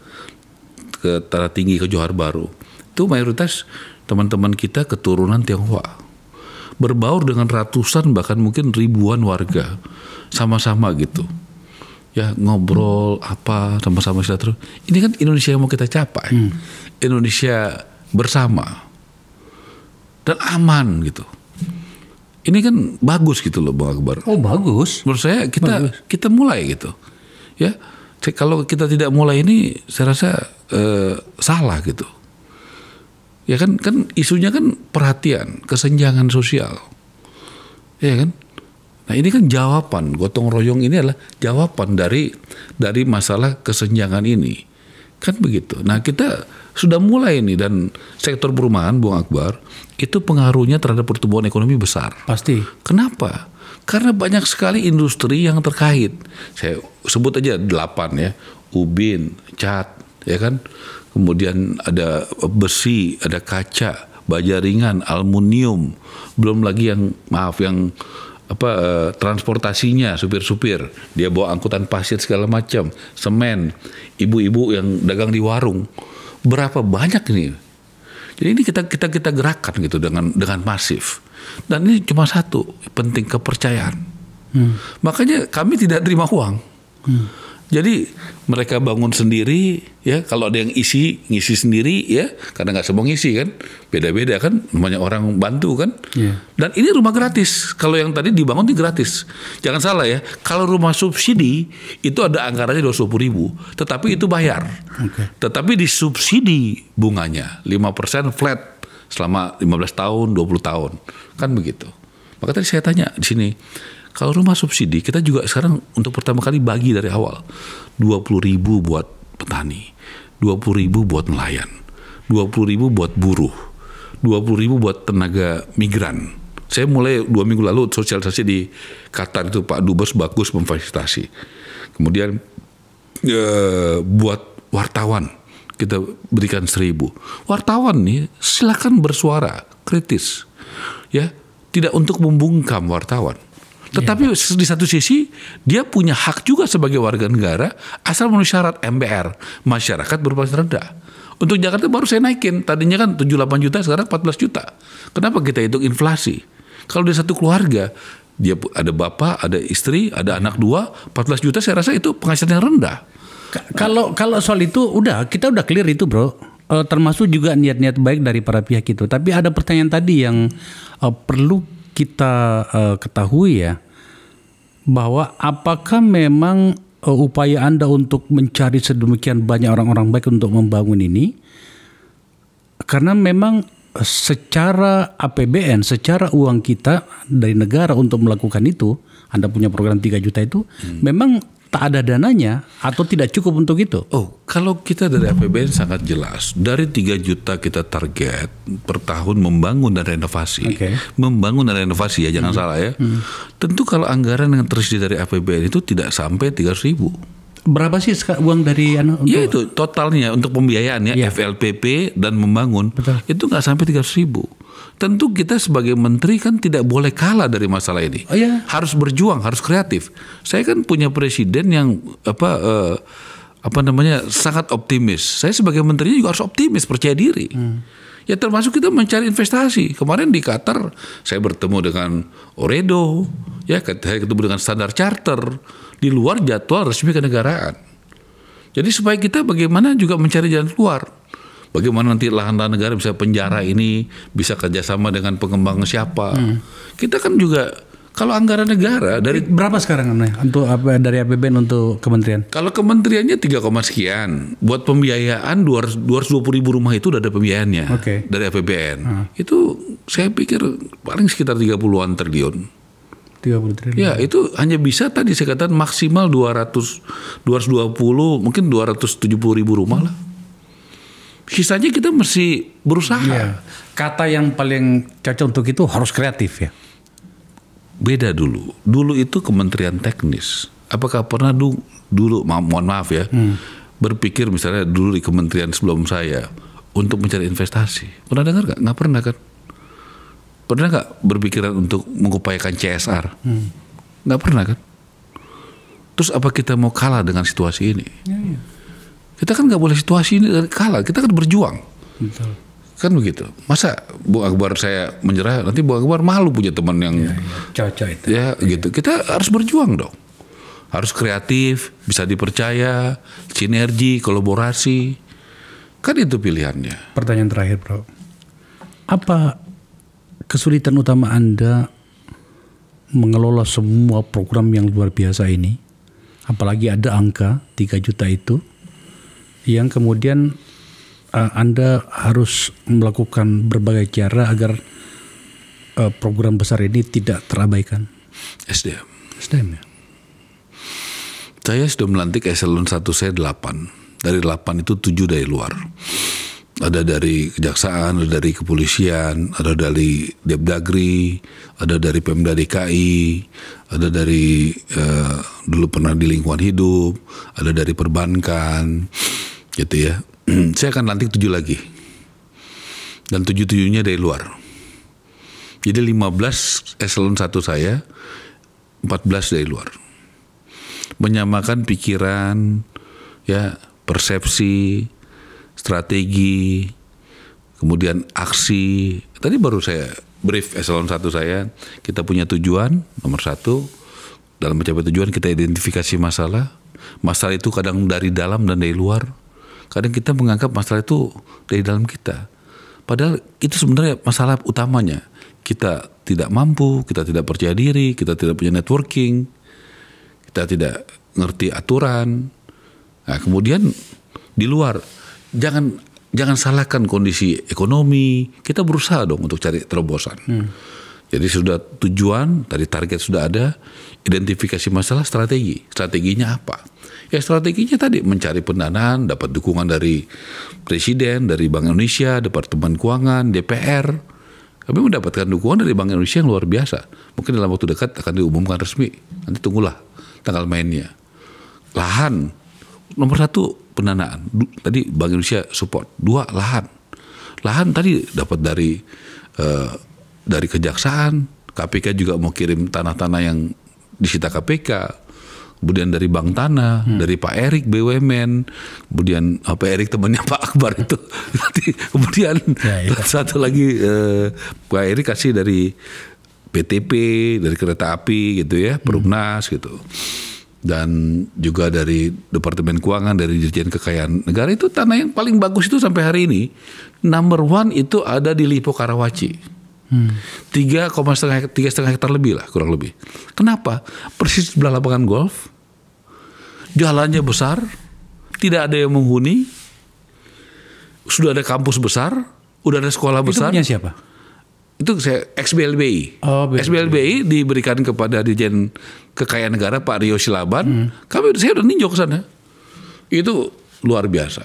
Tanah Tinggi, ke Johar Baru, itu mayoritas teman-teman kita keturunan Tionghoa, berbaur dengan ratusan bahkan mungkin ribuan warga, sama-sama gitu. Ya ngobrol apa sama-sama silaturahmi. Ini kan Indonesia yang mau kita capai. Indonesia bersama dan aman gitu. Ini kan bagus gitu loh Bang Akbar. Oh bagus. Menurut saya kita mulai gitu. Ya kalau kita tidak mulai ini saya rasa salah gitu. Ya kan isunya kan perhatian, kesenjangan sosial. Ya kan? Nah ini kan jawaban, gotong royong ini adalah jawaban dari masalah kesenjangan ini. Kan begitu. Nah kita sudah mulai ini, dan sektor perumahan Bung Akbar itu pengaruhnya terhadap pertumbuhan ekonomi besar. Pasti. Kenapa? Karena banyak sekali industri yang terkait. Saya sebut aja 8 ya. Ubin, cat, ya kan. Kemudian ada besi, ada kaca, baja ringan, aluminium. Belum lagi yang transportasinya, supir-supir, dia bawa angkutan pasir segala macam, semen, ibu-ibu yang dagang di warung, berapa banyak ini. Jadi ini kita gerakan gitu dengan masif. Dan ini cuma satu, penting kepercayaan. Makanya kami tidak terima uang. Jadi mereka bangun sendiri ya, kalau ada yang ngisi sendiri ya, karena nggak semua ngisi kan, beda-beda kan, banyak orang bantu kan. Dan ini rumah gratis. Kalau yang tadi dibangun itu gratis. Jangan salah ya, kalau rumah subsidi itu ada anggarannya 220.000, tetapi itu bayar. Tetapi disubsidi bunganya 5% flat selama 15 tahun, 20 tahun. Kan begitu. Maka tadi saya tanya di sini, kalau rumah subsidi kita juga sekarang untuk pertama kali bagi dari awal 20.000 buat petani, 20.000 buat nelayan, 20.000 buat buruh, 20.000 buat tenaga migran. Saya mulai 2 minggu lalu sosialisasi di Qatar itu, Pak Dubes bagus memfasilitasi. Kemudian buat wartawan kita berikan 1.000. Wartawan nih silakan bersuara kritis, ya, tidak untuk membungkam wartawan. Tetapi di satu sisi dia punya hak juga sebagai warga negara asal memenuhi syarat MBR, masyarakat berpenghasilan rendah. Untuk Jakarta baru saya naikin, tadinya kan 7-8 juta, sekarang 14 juta. Kenapa kita hitung inflasi? Kalau di satu keluarga dia ada bapak, ada istri, ada anak 2, 14 juta saya rasa itu penghasilan yang rendah. Kalau soal itu kita udah clear itu bro. Termasuk juga niat-niat baik dari para pihak itu. Tapi ada pertanyaan tadi yang perlu kita ketahui ya, bahwa apakah memang upaya Anda untuk mencari sedemikian banyak orang-orang baik untuk membangun ini, karena memang secara APBN, secara uang kita dari negara untuk melakukan itu, Anda punya program 3 juta itu, memang tak ada dananya atau tidak cukup untuk itu? Oh, kalau kita dari APBN sangat jelas. Dari 3 juta kita target per tahun membangun dan renovasi. Membangun dan renovasi ya, jangan salah ya. Tentu kalau anggaran yang tersedia dari APBN itu tidak sampai 300.000. Berapa sih uang dari ya itu totalnya untuk pembiayaan ya, FLPP dan membangun. Itu nggak sampai 300.000. Tentu kita sebagai menteri kan tidak boleh kalah dari masalah ini. Oh, iya. Harus berjuang, harus kreatif. Saya kan punya presiden yang sangat optimis. Saya sebagai menteri juga harus optimis, percaya diri. Ya termasuk kita mencari investasi. Kemarin di Qatar saya bertemu dengan Ooredoo, ya saya ketemu dengan Standard Chartered di luar jadwal resmi kenegaraan. Jadi supaya kita bagaimana juga mencari jalan keluar. Bagaimana nanti lahan-lahan negara bisa penjara ini bisa kerjasama dengan pengembang siapa. Kita kan juga kalau anggaran negara dari Berapa sekarang untuk dari APBN untuk kementerian? kalau kementeriannya 3, sekian, buat pembiayaan 220 ribu rumah itu udah ada pembiayaannya dari APBN. Itu saya pikir paling sekitar 30-an triliun. 30 triliun. Ya itu hanya bisa tadi saya katakan maksimal 220 mungkin 270 ribu rumah lah. Sisanya kita mesti berusaha. Iya. Kata yang paling cocok untuk itu harus kreatif ya. Beda dulu. Dulu itu kementerian teknis. Apakah pernah dulu mohon maaf ya, berpikir misalnya dulu di kementerian sebelum saya untuk mencari investasi? Pernah dengar nggak? Nggak pernah kan? Pernah nggak berpikiran untuk mengupayakan CSR? Nggak pernah kan? Terus apa kita mau kalah dengan situasi ini? Iya. Kita kan nggak boleh situasi ini kalah. Kita kan berjuang. Betul. Kan begitu. Masa Bung Akbar saya menyerah, nanti Bung Akbar malu punya teman yang Cocok itu. ya gitu. Kita harus berjuang dong. Harus kreatif, bisa dipercaya, sinergi, kolaborasi. Kan itu pilihannya. Pertanyaan terakhir, Bro. Apa kesulitan utama Anda mengelola semua program yang luar biasa ini? Apalagi ada angka 3 juta itu yang kemudian Anda harus melakukan berbagai cara agar program besar ini tidak terabaikan. SDM ya. Saya sudah melantik eselon 1 saya 8. Dari 8 itu 7 dari luar. Ada dari kejaksaan, ada dari kepolisian, ada dari Depdagri, ada dari Pemda DKI, ada dari dulu pernah di lingkungan hidup, ada dari perbankan, gitu ya. Saya akan lantik 7 lagi. Dan 7-7-nya dari luar. Jadi 15 eselon 1 saya, 14 dari luar. Menyamakan pikiran, ya, persepsi, strategi, kemudian aksi. Tadi baru saya brief eselon 1 saya, kita punya tujuan, nomor 1, dalam mencapai tujuan kita identifikasi masalah. Masalah itu kadang dari dalam dan dari luar. Kadang kita menganggap masalah itu dari dalam kita. Padahal itu sebenarnya masalah utamanya. Kita tidak mampu, kita tidak percaya diri, kita tidak punya networking, kita tidak ngerti aturan. Nah, kemudian di luar, jangan salahkan kondisi ekonomi. Kita berusaha dong untuk cari terobosan. Jadi sudah tujuan, tadi target sudah ada, identifikasi masalah, strategi. Strateginya apa? Ya strateginya tadi mencari pendanaan, dapat dukungan dari Presiden, dari Bank Indonesia, Departemen Keuangan, DPR. Kami mendapatkan dukungan dari Bank Indonesia yang luar biasa. Mungkin dalam waktu dekat akan diumumkan resmi. Nanti tunggulah tanggal mainnya. Lahan, nomor 1 pendanaan. Tadi Bank Indonesia support. 2 lahan. Lahan tadi dapat dari kejaksaan. KPK juga mau kirim tanah-tanah yang disita KPK. Kemudian dari Bank Tanah, dari Pak Erik BUMN, kemudian Pak Erik temannya Pak Akbar itu. Kemudian satu lagi Pak Erik kasih dari PTP, dari kereta api gitu ya, Perumnas gitu. Dan juga dari Departemen Keuangan, dari Dirjen Kekayaan Negara. Itu tanah yang paling bagus itu sampai hari ini number 1 itu ada di Lipo Karawaci. 3,5 hektar lebih lah, kurang lebih. Kenapa? Persis sebelah lapangan golf, jalannya besar, tidak ada yang menghuni, sudah ada kampus besar, udah ada sekolah besar. Itu punya siapa? Itu saya XBLBI. XBLBI diberikan kepada Dirjen Kekayaan Negara Pak Rio Silaban. Saya udah ninjau ke sana. Itu luar biasa.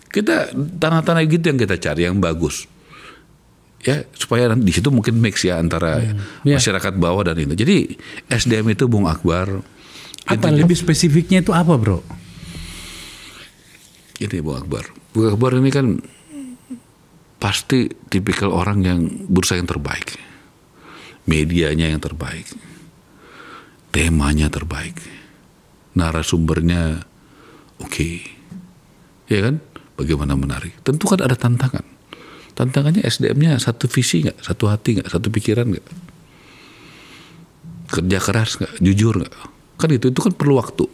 Kita tanah-tanah gitu yang kita cari yang bagus. Ya, supaya di situ mungkin mix ya antara masyarakat bawah dan itu. Jadi SDM itu Bung Akbar. Apa lebih spesifiknya itu apa, Bro? Ini Bung Akbar. Bung Akbar ini kan pasti tipikal orang yang berusaha yang terbaik. Medianya yang terbaik. Temanya terbaik. Narasumbernya oke. Ya kan? Bagaimana menarik. Tentu kan ada tantangan. Tantangannya SDM-nya satu visi nggak? Satu hati nggak? Satu pikiran nggak? Kerja keras nggak? Jujur nggak? Kan itu kan perlu waktu.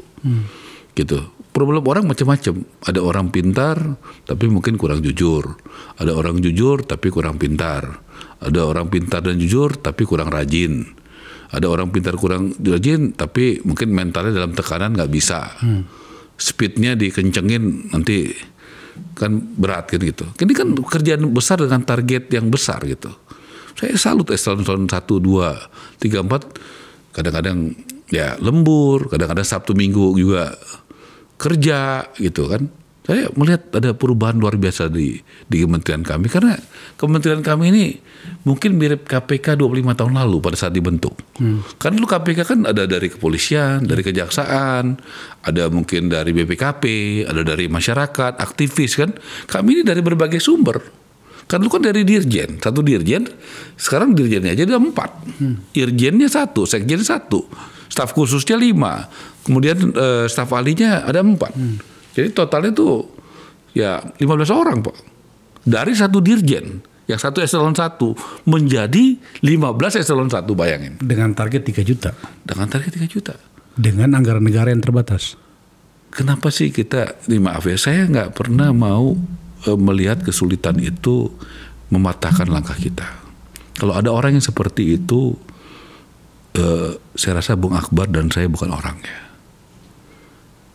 Gitu. Problem orang macam-macam. Ada orang pintar tapi mungkin kurang jujur. Ada orang jujur tapi kurang pintar. Ada orang pintar dan jujur tapi kurang rajin. Ada orang pintar kurang rajin tapi mungkin mentalnya dalam tekanan nggak bisa. Speednya dikencengin nanti kan berat kan gitu. Ini kan kerjaan besar dengan target yang besar gitu. Saya salut eselon 1, 2, 3, 4 kadang-kadang ya lembur, kadang-kadang Sabtu Minggu juga kerja gitu kan. Saya melihat ada perubahan luar biasa di kementerian kami, karena kementerian kami ini mungkin mirip KPK 25 tahun lalu pada saat dibentuk. Kan dulu KPK kan ada dari kepolisian, dari kejaksaan, ada mungkin dari BPKP, ada dari masyarakat, aktivis kan. Kami ini dari berbagai sumber. Kan dulu kan dari dirjen, satu dirjen, sekarang dirjennya aja ada 4. Irjennya 1, sekjen 1, staf khususnya 5, kemudian staf ahlinya ada 4. Jadi totalnya tuh ya 15 orang Pak. Dari satu dirjen, yang satu eselon 1 menjadi 15 eselon 1, bayangin. Dengan target 3 juta. Dengan target 3 juta. Dengan anggaran negara yang terbatas. Kenapa sih kita, maaf ya, saya nggak pernah mau melihat kesulitan itu mematahkan langkah kita. Kalau ada orang yang seperti itu, saya rasa Bung Akbar dan saya bukan orangnya.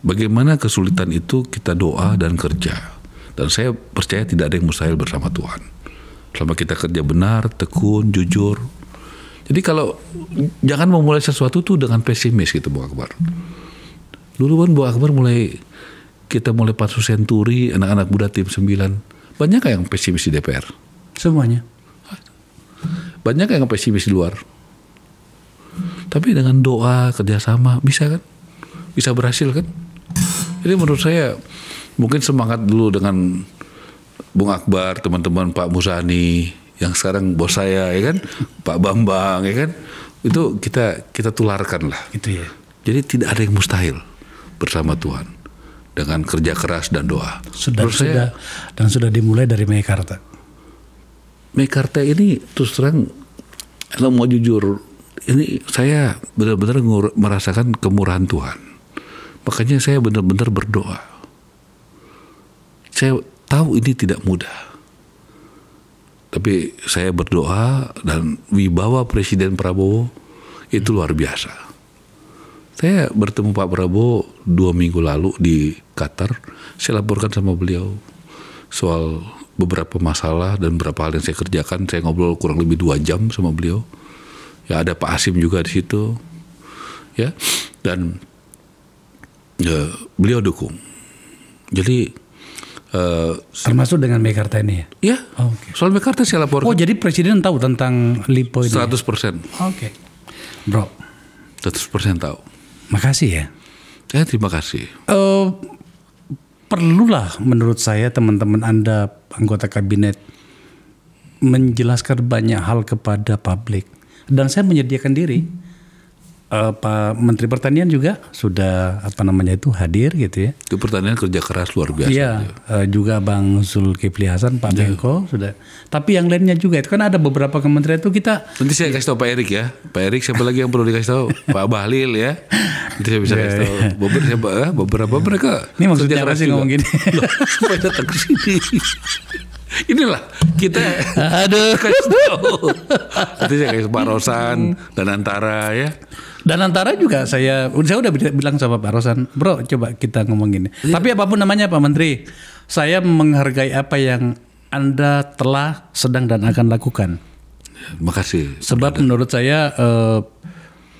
Bagaimana kesulitan itu kita doa dan kerja. Dan saya percaya tidak ada yang mustahil bersama Tuhan. Selama kita kerja benar, tekun, jujur. Jadi kalau jangan memulai sesuatu tuh dengan pesimis gitu Bung Akbar. Dulu kan Bung Akbar kita mulai Pansus Senturi, anak-anak muda tim 9. Banyak yang pesimis di DPR? Semuanya. Banyak yang pesimis di luar. Tapi dengan doa, kerjasama, bisa kan? Bisa berhasil kan? Jadi menurut saya mungkin semangat dulu dengan Bung Akbar, teman-teman Pak Muzani, yang sekarang bos saya ya kan, Pak Bambang ya kan, itu kita tularkan lah. Itu ya. Jadi tidak ada yang mustahil bersama Tuhan dengan kerja keras dan doa. Sudah dimulai dari Meikarta. Meikarta ini terus terang, kalau mau jujur, ini saya benar-benar merasakan kemurahan Tuhan. Makanya saya benar-benar berdoa. Saya tahu ini tidak mudah. Tapi saya berdoa dan wibawa Presiden Prabowo itu luar biasa. Saya bertemu Pak Prabowo 2 minggu lalu di Qatar. Saya laporkan sama beliau soal beberapa masalah dan beberapa hal yang saya kerjakan. Saya ngobrol kurang lebih 2 jam sama beliau. Ya ada Pak Hasim juga di situ. Ya, dan beliau dukung. Jadi termasuk dengan Meikarta ini ya? Ya, soal Meikarta saya laporkan. Oh, jadi Presiden tahu tentang LIPO ini? 100%. Oke. Bro. 100% tahu. Makasih ya. Saya terima kasih. Perlulah menurut saya teman-teman Anda, anggota kabinet, menjelaskan banyak hal kepada publik. Dan saya menyediakan diri. Pak Menteri Pertanian juga sudah hadir gitu ya. Itu pertanian kerja keras luar biasa. Iya, juga Bang Zulkifli Hasan, Pak Menko sudah. Tapi yang lainnya juga itu kan ada beberapa kementerian itu kita. Nanti saya kasih tahu Pak Erik ya. Pak Erik siapa lagi yang perlu dikasih tahu? Pak Bahlil ya. Nanti saya bisa kasih tahu. Beberapa mereka. Ini maksudnya apa sih ngomong gini? Supaya datang ke sini. Inilah kita kasih tahu. Nanti saya kasih Pak Rosan dan Antara ya. Dan Antara juga saya udah bilang sama Pak Rosan, bro coba kita ngomong gini. Tapi apapun namanya Pak Menteri, saya menghargai apa yang Anda telah, sedang dan akan lakukan. Makasih. Sebab menurut saya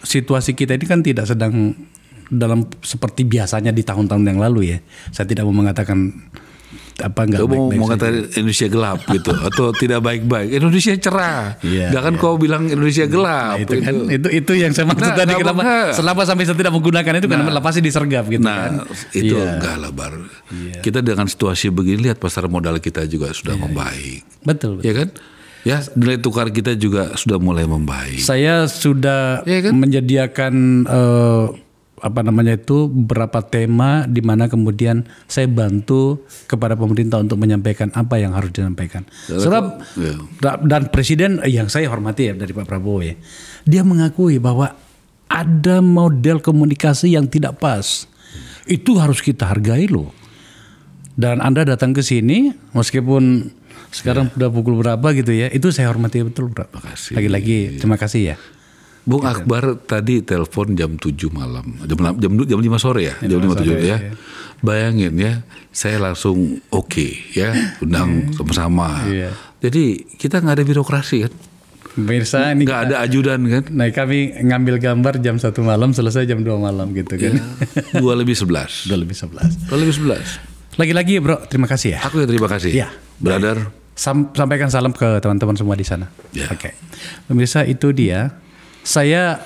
situasi kita ini kan tidak sedang dalam seperti biasanya di tahun-tahun yang lalu ya. Saya tidak mau mengatakan nggak mau baik-baik kata Indonesia gelap gitu atau tidak baik-baik. Indonesia cerah. Jangan kau bilang Indonesia gelap. Nah, itu yang saya maksud tadi, kenapa sampai saya tidak menggunakan itu karena pasti disergap gitu kan. Itu enggak lah Bar. Kita dengan situasi begini lihat pasar modal kita juga sudah membaik. Betul. Ya kan? Ya, nilai tukar kita juga sudah mulai membaik. Saya sudah menyediakan beberapa tema di mana kemudian saya bantu kepada pemerintah untuk menyampaikan apa yang harus disampaikan. Sebab dan Presiden yang saya hormati ya dari Pak Prabowo ya, dia mengakui bahwa ada model komunikasi yang tidak pas. Itu harus kita hargai loh. Dan Anda datang ke sini meskipun sekarang udah pukul berapa gitu ya, itu saya hormati betul Bro. Lagi-lagi terima kasih ya. Bung Akbar tadi telepon jam 7 malam, jam 5 sore ya, jam 5 7 ya. Bayangin ya, saya langsung ya, undang sama-sama. Jadi kita nggak ada birokrasi kan. Pemirsa ini nggak ada ajudan kan. Nah kami ngambil gambar jam 1 malam, selesai jam 2 malam gitu kan. 2:11. 2:11. Lagi-lagi Bro, terima kasih ya. Aku yang terima kasih. Ya, brother. Sampaikan salam ke teman-teman semua di sana. Oke. Pemirsa, itu dia. Saya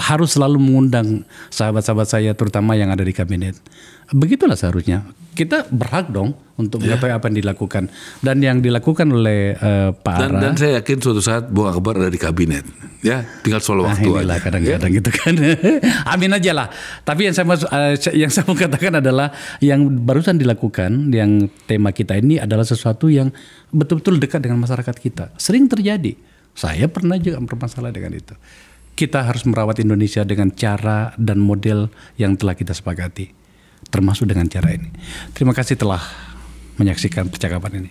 harus selalu mengundang sahabat-sahabat saya terutama yang ada di kabinet. Begitulah seharusnya. Kita berhak dong untuk mengetahui apa yang dilakukan. Dan yang dilakukan oleh Pak Ara. Dan saya yakin suatu saat Bung Akbar ada di kabinet. Ya, tinggal soal waktu aja. Kadang-kadang gitu kan. Amin aja lah. Tapi yang saya mau katakan adalah yang barusan dilakukan, yang tema kita ini adalah sesuatu yang betul-betul dekat dengan masyarakat kita. Sering terjadi. Saya pernah juga bermasalah dengan itu. Kita harus merawat Indonesia dengan cara dan model yang telah kita sepakati. Termasuk dengan cara ini. Terima kasih telah menyaksikan percakapan ini.